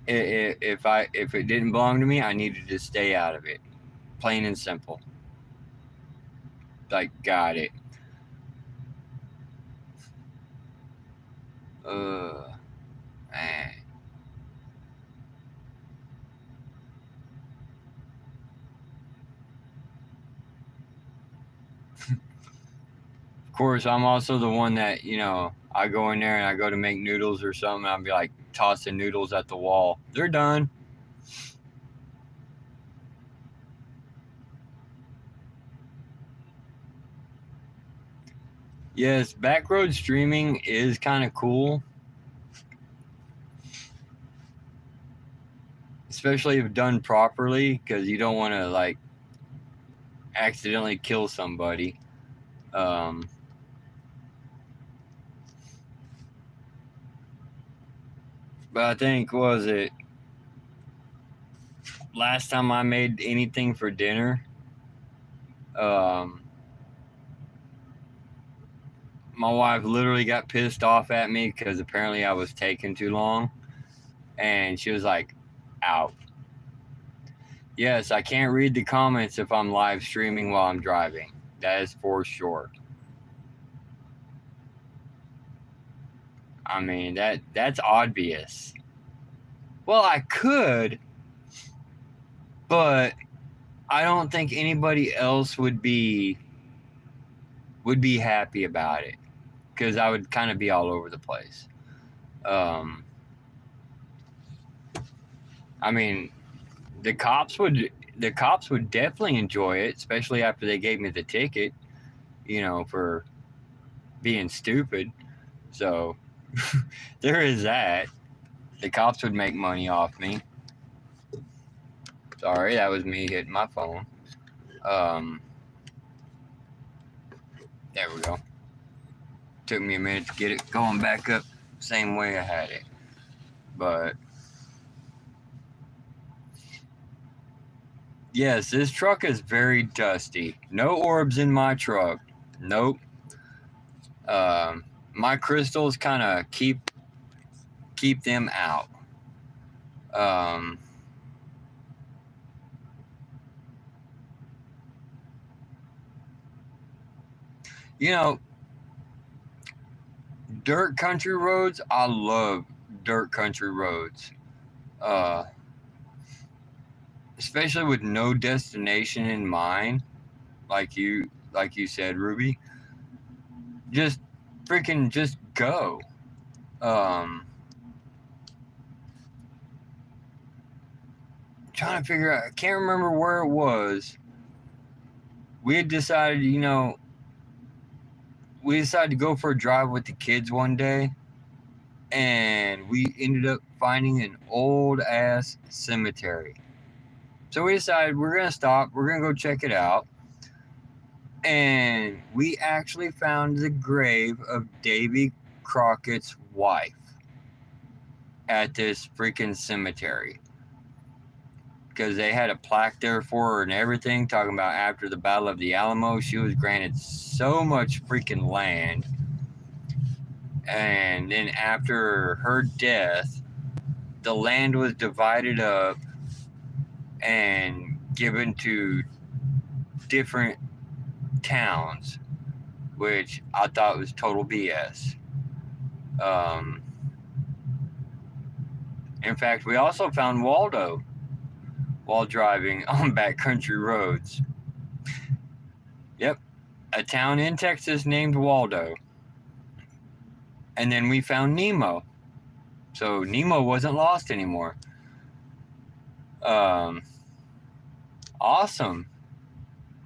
if it didn't belong to me, I needed to stay out of it. Plain and simple. Like, got it. Man. Of course, I'm also the one that, I go in there and I go to make noodles or something, and I'll be like tossing noodles at the wall. They're done. Yes, backroad streaming is kind of cool. especially if done properly, because you don't want to like accidentally kill somebody. Um, but I think was it last time I made anything for dinner. Um, my wife literally got pissed off at me because apparently I was taking too long, and she was like, "Out." Yes, I can't read the comments if I'm live streaming while I'm driving. That is for sure. I mean that's obvious. Well, I could, but I don't think anybody else would be happy about it because I would kind of be all over the place. Um, I mean, the cops would definitely enjoy it, especially after they gave me the ticket, for being stupid. So there is that. The cops would make money off me. Sorry, that was me hitting my phone. Um, there we go. Took me a minute to get it going back up same way I had it. But yes, this truck is very dusty. No orbs in my truck. Nope. My crystals kind of keep them out. Um, you know, dirt country roads. I love dirt country roads. Uh, especially with no destination in mind, like you said, Ruby. Just freaking just go. Um, trying to figure out. I can't remember where it was. We had decided, we decided to go for a drive with the kids one day, and we ended up finding an old ass cemetery. So we decided we're gonna stop. We're gonna go check it out, and we actually found the grave of Davy Crockett's wife at this freaking cemetery. Because they had a plaque there for her and everything, talking about after the Battle of the Alamo, she was granted so much freaking land. And then after her death, the land was divided up and given to different towns, which I thought was total BS. In fact, we also found Waldo while driving on backcountry roads. Yep, a town in Texas named Waldo. And then we found Nemo. So Nemo wasn't lost anymore. Awesome.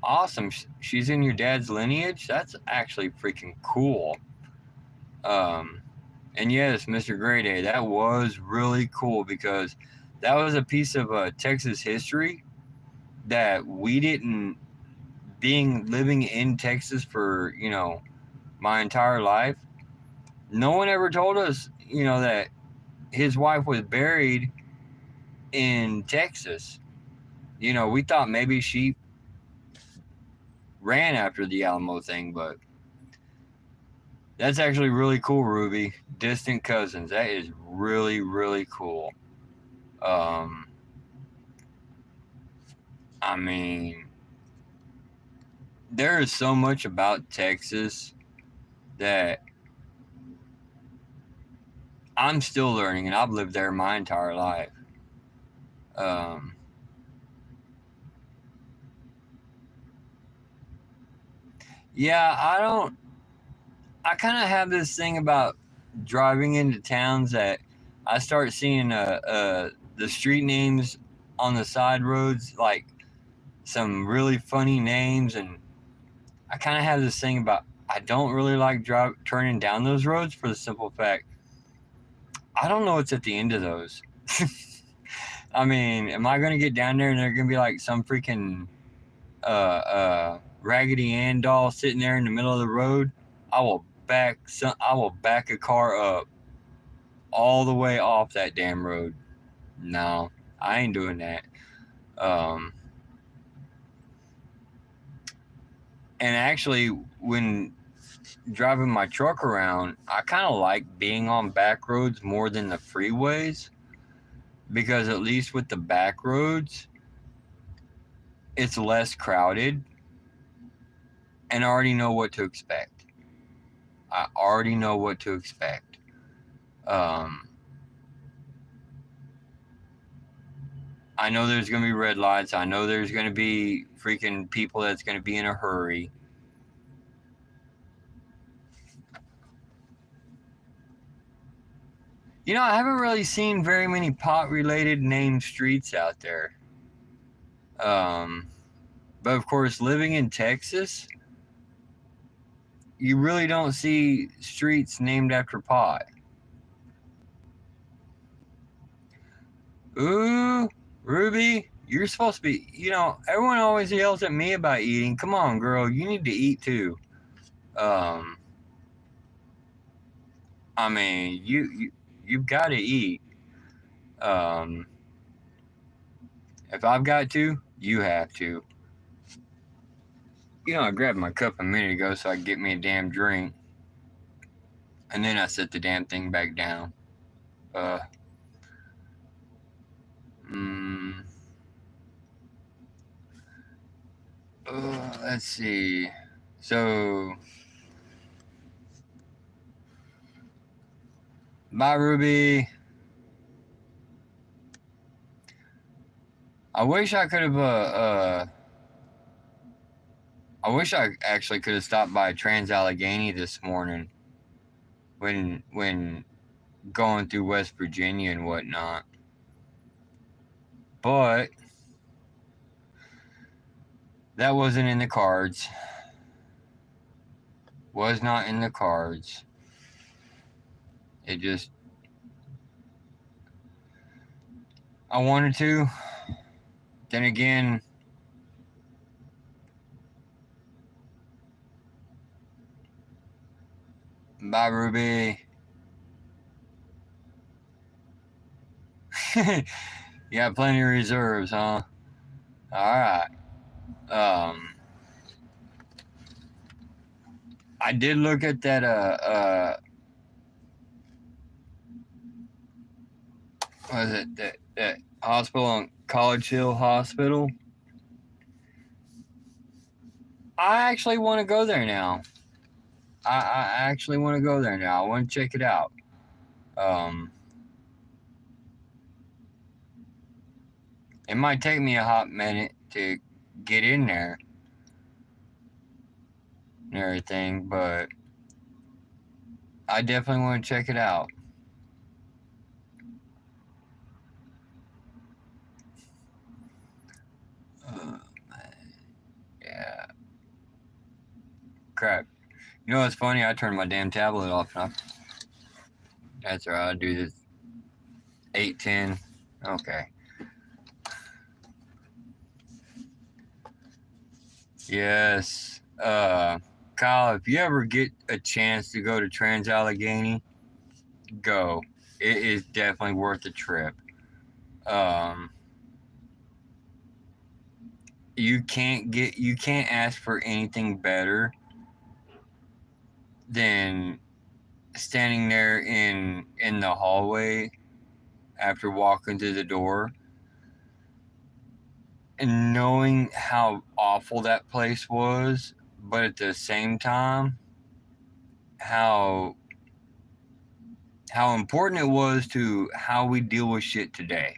Awesome. She's in your dad's lineage? That's actually freaking cool. And yes, Mr. Grey Day, that was really cool because that was a piece of Texas history that we didn't, living in Texas for, my entire life, no one ever told us, that his wife was buried in Texas. We thought maybe she ran after the Alamo thing, but that's actually really cool, Ruby. Distant cousins. That is really, really cool. I mean, there is so much about Texas that I'm still learning, and I've lived there my entire life. Yeah, I kind of have this thing about driving into towns that I start seeing the street names on the side roads, like some really funny names, and I kind of have this thing about I don't really like turning down those roads for the simple fact I don't know what's at the end of those. I mean, am I gonna get down there and they're gonna be like some freaking Raggedy Ann doll sitting there in the middle of the road? I will back a car up all the way off that damn road. No, I ain't doing that. Um, and actually, when driving my truck around, I kind of like being on back roads more than the freeways, because at least with the back roads, it's less crowded, and I already know what to expect. I already know what to expect. Um, I know there's going to be red lights. I know there's going to be freaking people that's going to be in a hurry. You know, I haven't really seen very many pot-related named streets out there. But of course, living in Texas, you really don't see streets named after pot. Ooh, Ruby, you're supposed to be, everyone always yells at me about eating. Come on, girl, you need to eat too. Um, I mean, you've got to eat. Um, if I've got to, you have to. I grabbed my cup a minute ago so I could get me a damn drink, and then I set the damn thing back down. Uh, mm, let's see. So, bye, Ruby. I wish I could have. I wish I actually could have stopped by Trans Allegheny this morning when going through West Virginia and whatnot. But that wasn't in the cards. Was not in the cards. It just, I wanted to. Then again, bye, Ruby. You got plenty of reserves, huh? Alright. I did look at that what is it, that hospital on College Hill Hospital. I actually want to go there now. I actually want to go there now. I want to check it out. It might take me a hot minute to get in there and everything, but I definitely want to check it out. Yeah. Crap. You know what's funny? I turned my damn tablet off. That's right. I'll do this. 8:10. Okay. Yes. Kyle, if you ever get a chance to go to Trans Allegheny, go. It is definitely worth the trip. You can't ask for anything better than standing there in the hallway after walking through the door and knowing how awful that place was, but at the same time how important it was to how we deal with shit today.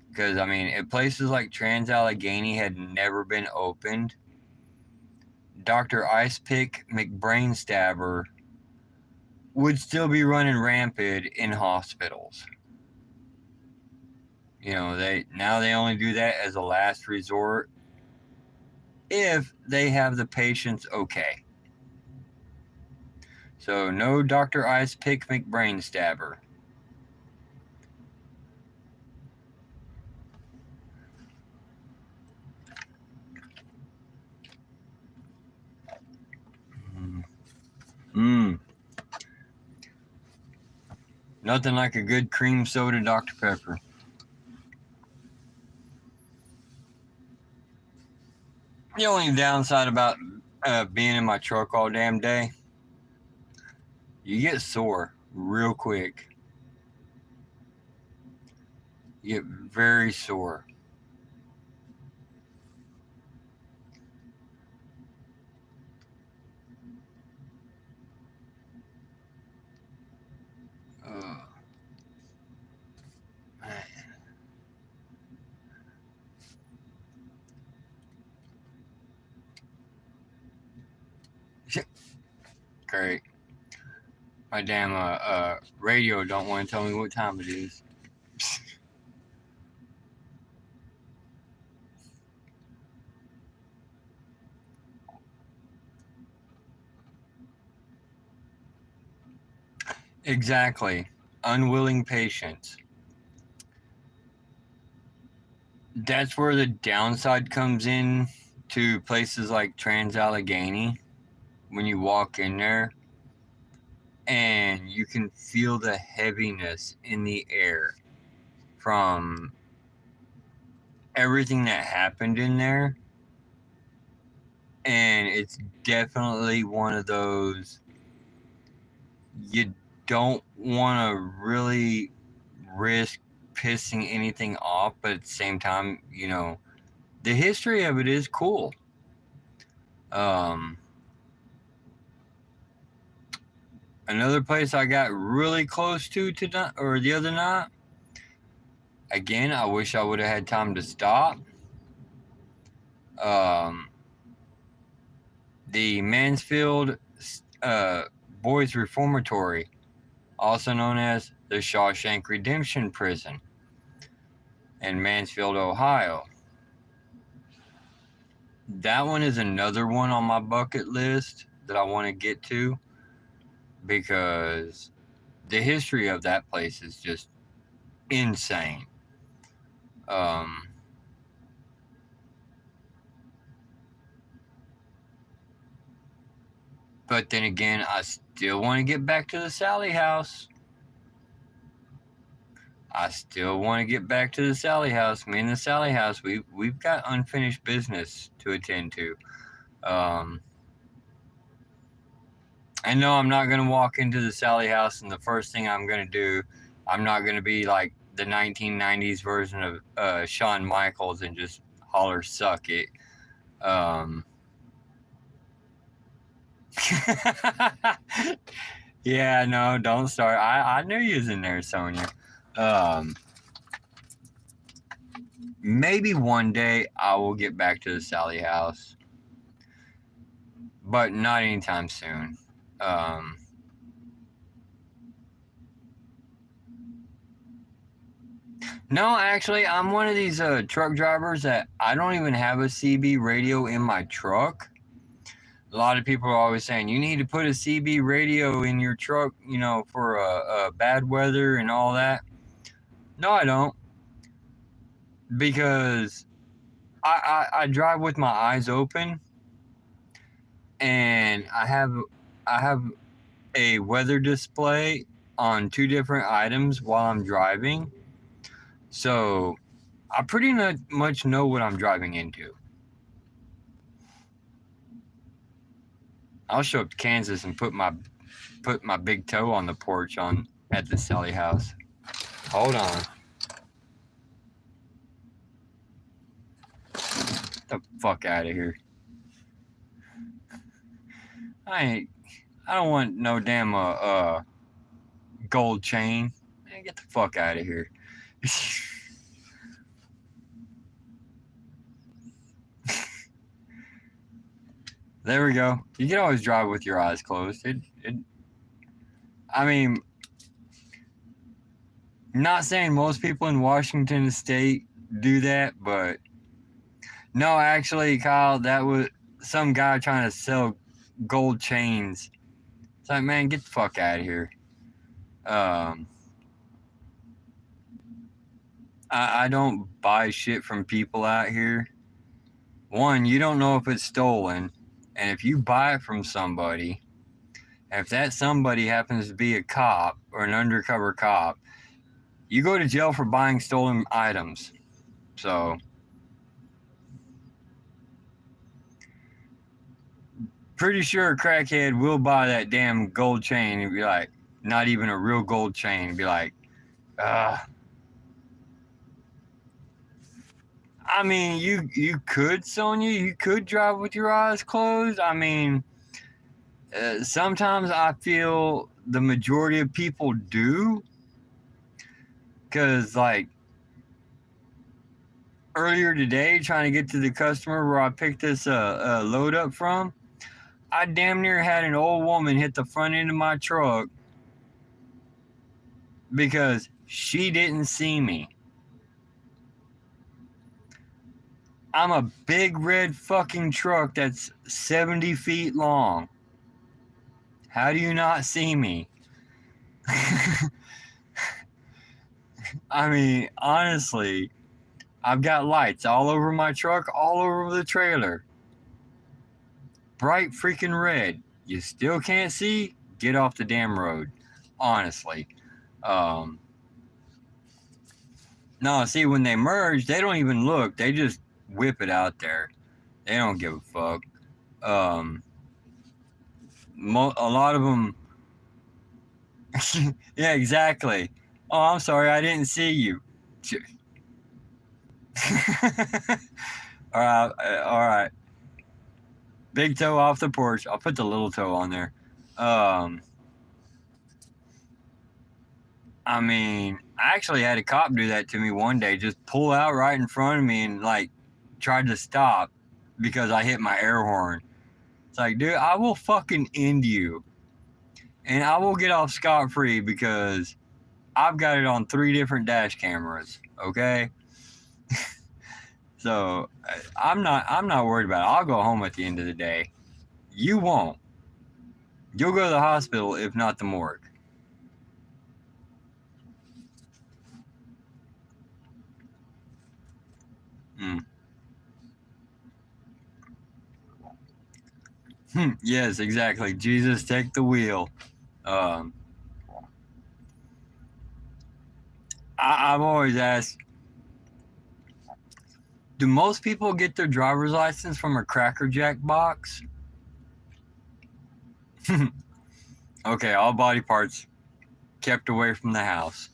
Because I mean, if places like Trans Allegheny had never been opened, Dr. Icepick McBrainstabber would still be running rampant in hospitals. They only do that as a last resort if they have the patients okay. So no Dr. Icepick McBrainstabber. Nothing like a good cream soda Dr. Pepper. The only downside about being in my truck all damn day, you get sore real quick. You get very sore. Man. Great. My damn radio don't want to tell me what time it is. Exactly. Unwilling patience. That's where the downside comes in to places like Trans-Allegheny. When you walk in there and you can feel the heaviness in the air from everything that happened in there. And it's definitely one of those you don't want to really risk pissing anything off, but at the same time, the history of it is cool. Another place I got really close to tonight or the other night. Again, I wish I would have had time to stop. The Mansfield Boys Reformatory, also known as the Shawshank Redemption Prison in Mansfield, Ohio. That one is another one on my bucket list that I want to get to because the history of that place is just insane. But then again, I still want to get back to the Sally House. Me and the Sally House, we've got unfinished business to attend to. I know I'm not going to walk into the Sally House and the first thing I'm going to do, I'm not going to be like the 1990s version of Shawn Michaels and just holler, suck it. Yeah, no, don't start. I knew you was in there, Sonia. Maybe one day I will get back to the Sally House, but not anytime soon. No, actually, I'm one of these truck drivers that I don't even have a CB radio in my truck. A lot of people are always saying you need to put a CB radio in your truck, for bad weather and all that. No, I don't, because I drive with my eyes open, and I have a weather display on two different items while I'm driving, so I pretty much know what I'm driving into. I'll show up to Kansas and put my big toe on the porch at the Sally House. Hold on. Get the fuck out of here. I don't want no damn gold chain. Man, get the fuck out of here. There we go. You can always drive with your eyes closed. I mean, not saying most people in Washington State do that, but no, actually, Kyle, that was some guy trying to sell gold chains. It's like, man, get the fuck out of here. I don't buy shit from people out here. One, you don't know if it's stolen, and if you buy it from somebody, If that somebody happens to be a cop or an undercover cop, you go to jail for buying stolen items. So, pretty sure a crackhead will buy that damn gold chain and be like, not even a real gold chain, and be like, I mean, you could, Sonya, you could drive with your eyes closed. I mean, sometimes I feel the majority of people do, because like earlier today, trying to get to the customer where I picked this load up from, I damn near had an old woman hit the front end of my truck because she didn't see me. I'm a big red fucking truck that's 70 feet long. How do you not see me? I mean, honestly, I've got lights all over my truck, all over the trailer. Bright freaking red. You still can't see? Get off the damn road. Honestly. No, see, when they merge, they don't even look. They just whip it out there. They don't give a fuck. A lot of them. Yeah, exactly. Oh, I'm sorry, I didn't see you. All right. Big toe off the porch. I'll put the little toe on there. I mean, I actually had a cop do that to me one day. Just pull out right in front of me and like tried to stop because I hit my air horn. It's like, dude, I will fucking end you, and I will get off scot-free because I've got it on 3 different dash cameras. Okay. So I'm not worried about it. I'll go home at the end of the day. You won't. You'll go to the hospital, if not the morgue. Yes, exactly. Jesus, take the wheel. I've always asked, do most people get their driver's license from a Cracker Jack box? Okay, all body parts kept away from the house.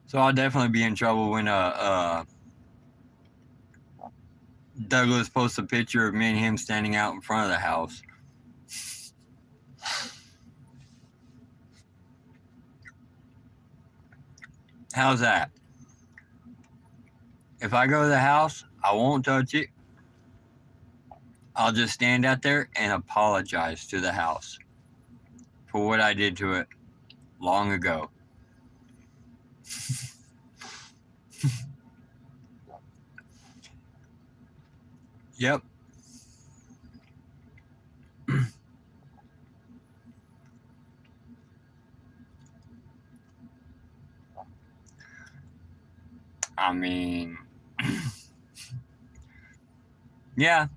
So I'll definitely be in trouble when Douglas posts a picture of me and him standing out in front of the house. How's that? If I go to the house, I won't touch it. I'll just stand out there and apologize to the house for what I did to it long ago. Yep. I mean, yeah,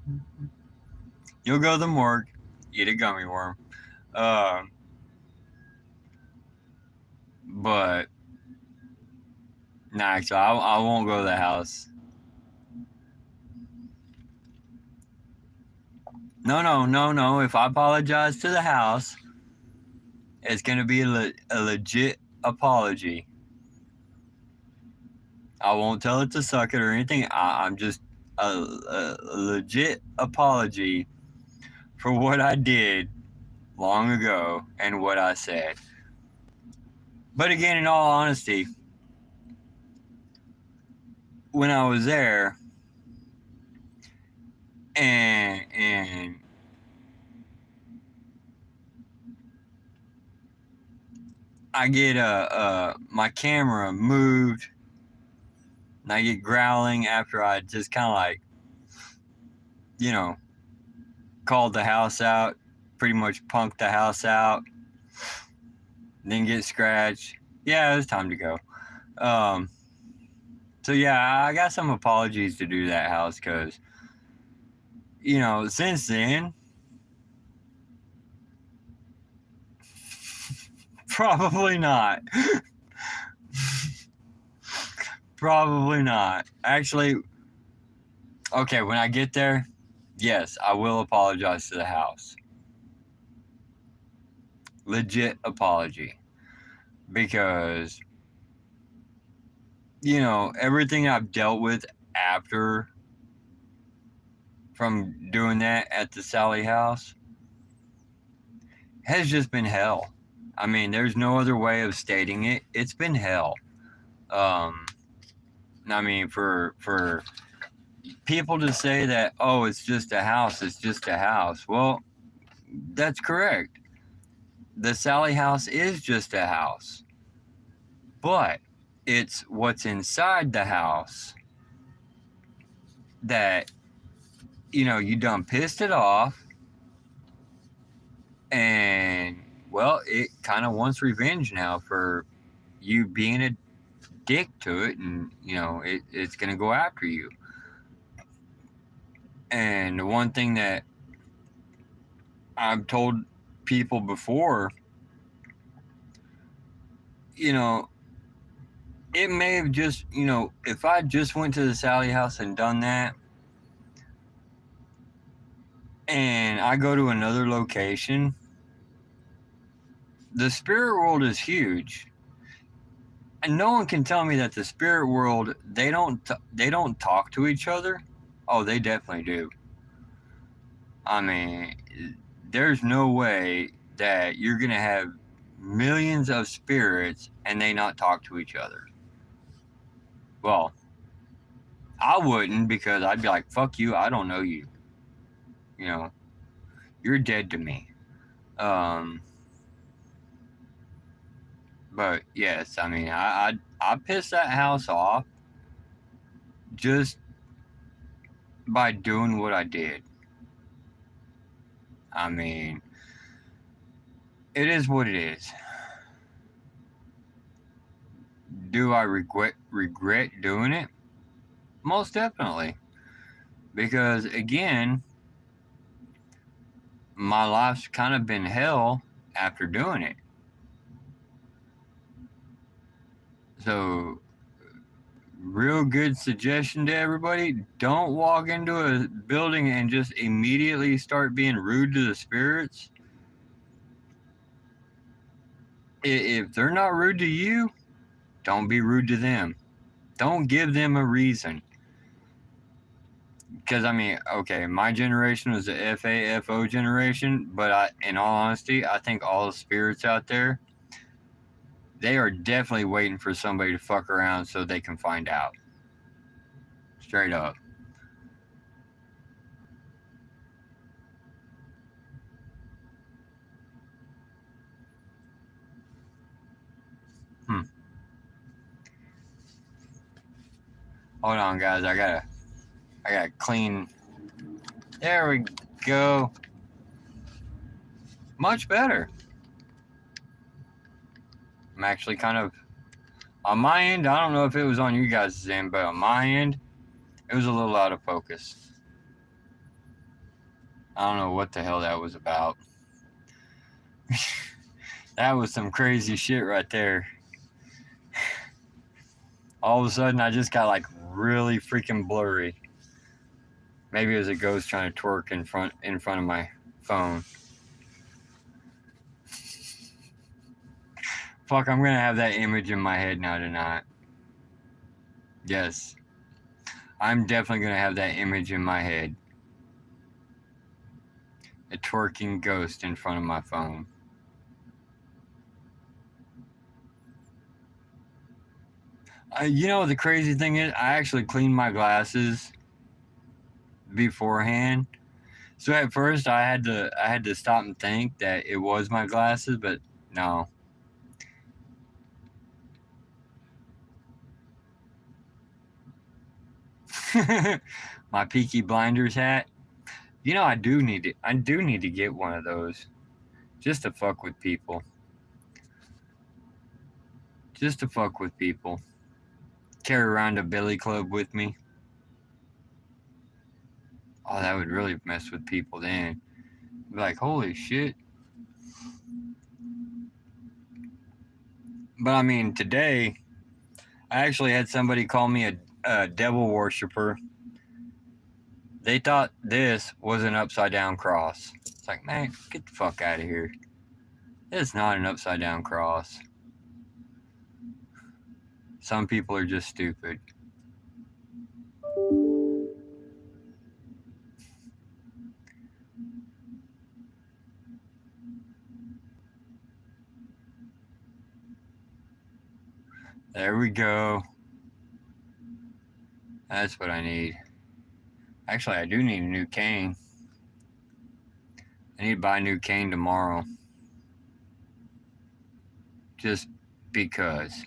you'll go to the morgue, eat a gummy worm. But, nah, actually, I won't go to the house. No. If I apologize to the house, it's going to be a legit apology. I won't tell it to suck it or anything. I'm just a legit apology for what I did long ago and what I said. But again, in all honesty, when I was there and I get my camera moved and I get growling after I just kind of like, called the house out, pretty much punked the house out, then get scratched. Yeah, it was time to go. So yeah, I got some apologies to do that house because Since then, probably not. Probably not. Actually, okay, when I get there, yes, I will apologize to the house. Legit apology. Because, everything I've dealt with after from doing that at the Sally house has just been hell. I mean, there's no other way of stating it. It's been hell. Um, I mean, for people to say that, oh, it's just a house, it's just a house. Well, that's correct. The Sally house is just a house, but it's what's inside the house that you done pissed it off, and well, it kind of wants revenge now for you being a dick to it, and it's gonna go after you. And the one thing that I've told people before, you know, it may have just, if I just went to the Sally house and done that, and I go to another location, the spirit world is huge. And no one can tell me that the spirit world, they don't talk to each other. Oh, they definitely do. I mean, there's no way that you're going to have millions of spirits and they not talk to each other. Well, I wouldn't, because I'd be like, fuck you, I don't know you. You're dead to me. But yes, I mean, I pissed that house off just by doing what I did. I mean, it is what it is. Do I regret doing it? Most definitely. Because again, my life's kind of been hell after doing it. So, real good suggestion to everybody: don't walk into a building and just immediately start being rude to the spirits. If they're not rude to you, don't be rude to them. Don't give them a reason. Because I mean, okay, my generation was the FAFO generation, but in all honesty, I think all the spirits out there, they are definitely waiting for somebody to fuck around so they can find out. Straight up. Hmm. Hold on, guys. I gotta clean. There we go. Much better. I'm actually kind of on my end. I don't know if it was on you guys' end, but on my end, it was a little out of focus. I don't know what the hell that was about. That was some crazy shit right there. All of a sudden, I just got like really freaking blurry. Maybe it was a ghost trying to twerk in front of my phone. Fuck, I'm gonna have that image in my head now tonight. Yes, I'm definitely gonna have that image in my head. A twerking ghost in front of my phone. The crazy thing is, I actually cleaned my glasses beforehand. So at first, I had to stop and think that it was my glasses, but no. My Peaky Blinders hat. I do need to get one of those, just to fuck with people. Just to fuck with people. Carry around a billy club with me. Oh, that would really mess with people then. Be like, holy shit. But I mean, today, I actually had somebody call me a devil worshiper. They thought this was an upside down cross. It's like, man, get the fuck out of here. It's not an upside down cross. Some people are just stupid. There we go. That's what I need. Actually, I do need a new cane. I need to buy a new cane tomorrow. Just because.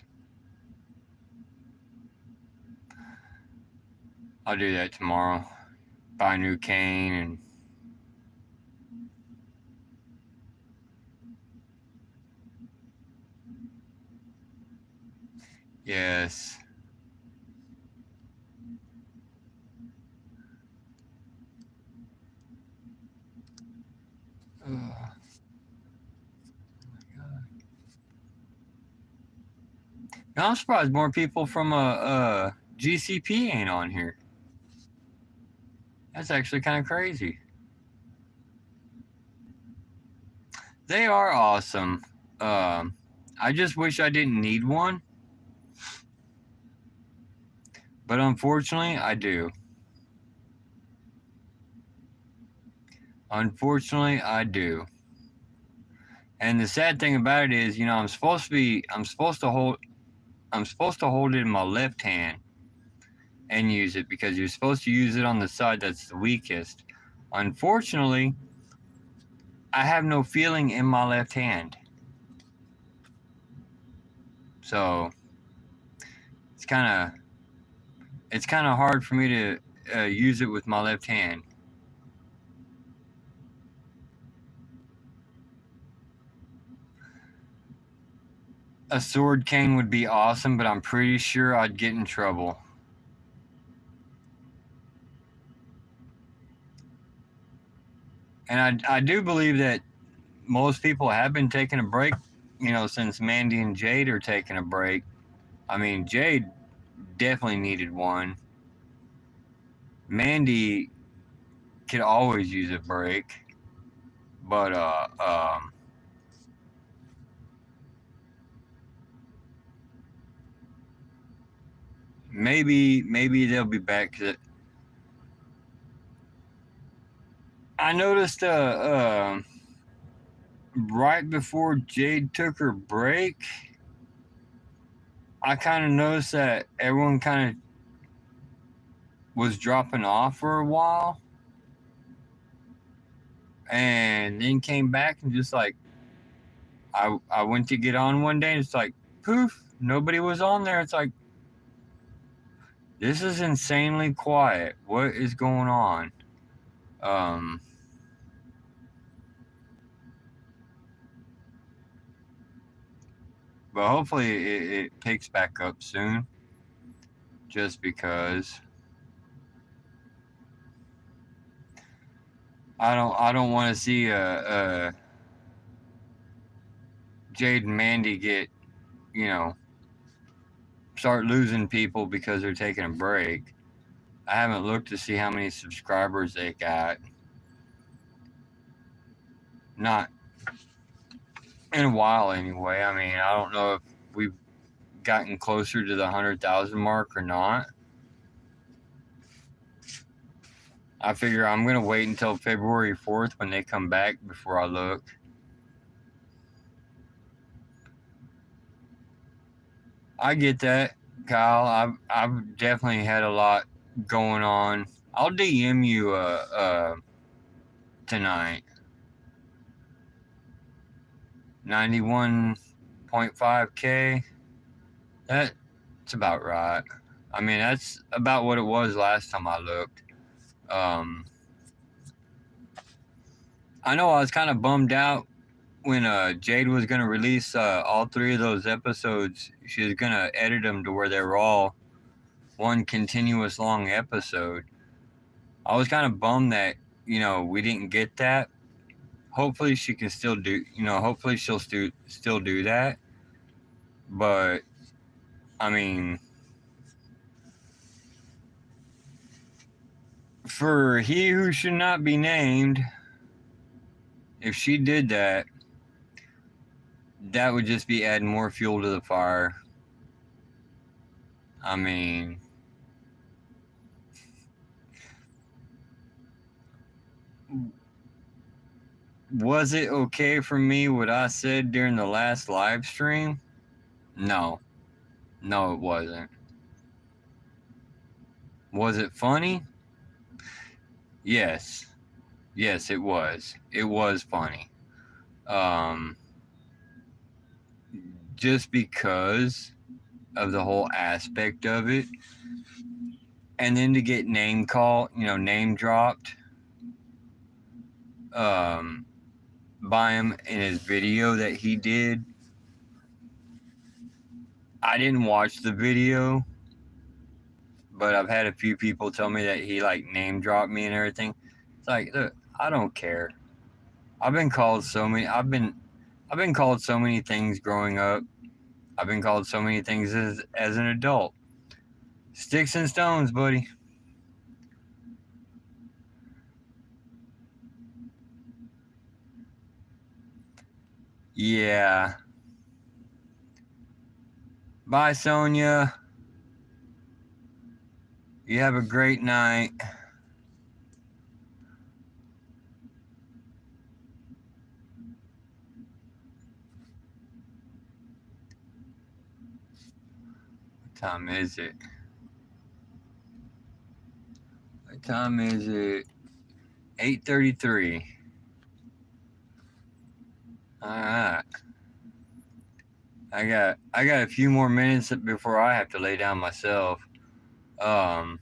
I'll do that tomorrow. Buy a new cane and yes. Oh my God. Now, I'm surprised more people from GCP ain't on here. That's actually kind of crazy. They are awesome. I just wish I didn't need one. But unfortunately, I do. Unfortunately, I do. And the sad thing about it is, I'm supposed to hold it in my left hand and use it because you're supposed to use it on the side that's the weakest. Unfortunately, I have no feeling in my left hand. So, it's kind of hard for me to use it with my left hand. A sword cane would be awesome, but I'm pretty sure I'd get in trouble. And I do believe that most people have been taking a break, since Mandy and Jade are taking a break. I mean, Jade definitely needed one. Mandy could always use a break, but maybe they'll be back. 'Cause I noticed right before Jade took her break, I kind of noticed that everyone kind of was dropping off for a while, and then came back and just like I went to get on one day and it's like poof, nobody was on there. It's like this is insanely quiet. What is going on? Um, but hopefully it picks back up soon. Just because I don't want to see Jade and Mandy get start losing people because they're taking a break. I haven't looked to see how many subscribers they got. Not in a while, anyway. I mean, I don't know if we've gotten closer to the 100,000 mark or not. I figure I'm gonna wait until February 4th when they come back before I look. I get that, Kyle. I've definitely had a lot going on. I'll DM you tonight. 91.5K. That's about right. I mean, that's about what it was last time I looked. I know I was kind of bummed out when Jade was going to release all 3 of those episodes. She was going to edit them to where they were all one continuous long episode. I was kind of bummed that, we didn't get that. Hopefully she can still do, hopefully she'll still do that. But, I mean, for he who should not be named, if she did that, that would just be adding more fuel to the fire. I mean, was it okay for me what I said during the last live stream? No. No, it wasn't. Was it funny? Yes. Yes, it was. It was funny. Just because of the whole aspect of it. And then to get name dropped by him in his video that he did. I didn't watch the video, but I've had a few people tell me that he like name dropped me and everything. It's like, look, I don't care. I've been called so many things growing up. I've been called so many things as an adult. Sticks and stones, buddy. Yeah. Bye, Sonia. You have a great night. What time is it? What time is it? 8:33. All right. I got a few more minutes before I have to lay down myself. Cause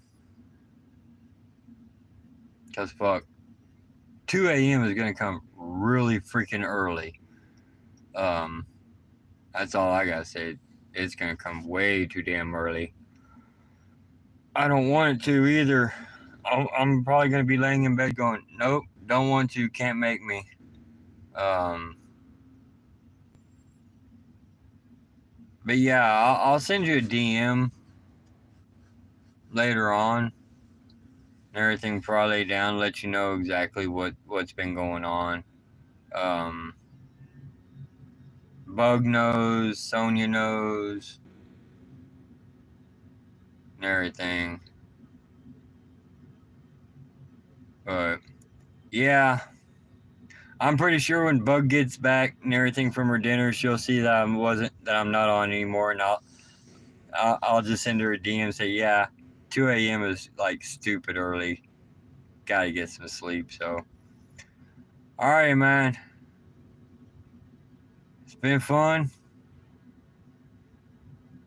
fuck, 2 a.m. is gonna come really freaking early. That's all I gotta say. It's gonna come way too damn early. I don't want it to either. I'm probably gonna be laying in bed going, nope, don't want to, can't make me. But yeah, I'll send you a DM later on and everything before I lay down, let you know exactly what's been going on. Bug knows, Sonia knows, and everything. But yeah, I'm pretty sure when Bug gets back and everything from her dinner, she'll see that I'm not on anymore, and I'll just send her a DM and say, yeah, 2 a.m. is like stupid early. Gotta get some sleep. So, all right, man. It's been fun.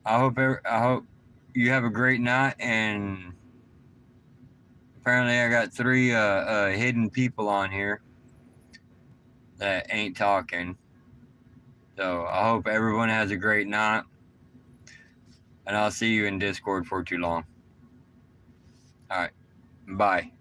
I hope you have a great night. And apparently, I got 3 hidden people on here that ain't talking. So I hope everyone has a great night. And I'll see you in Discord for too long. All right. Bye.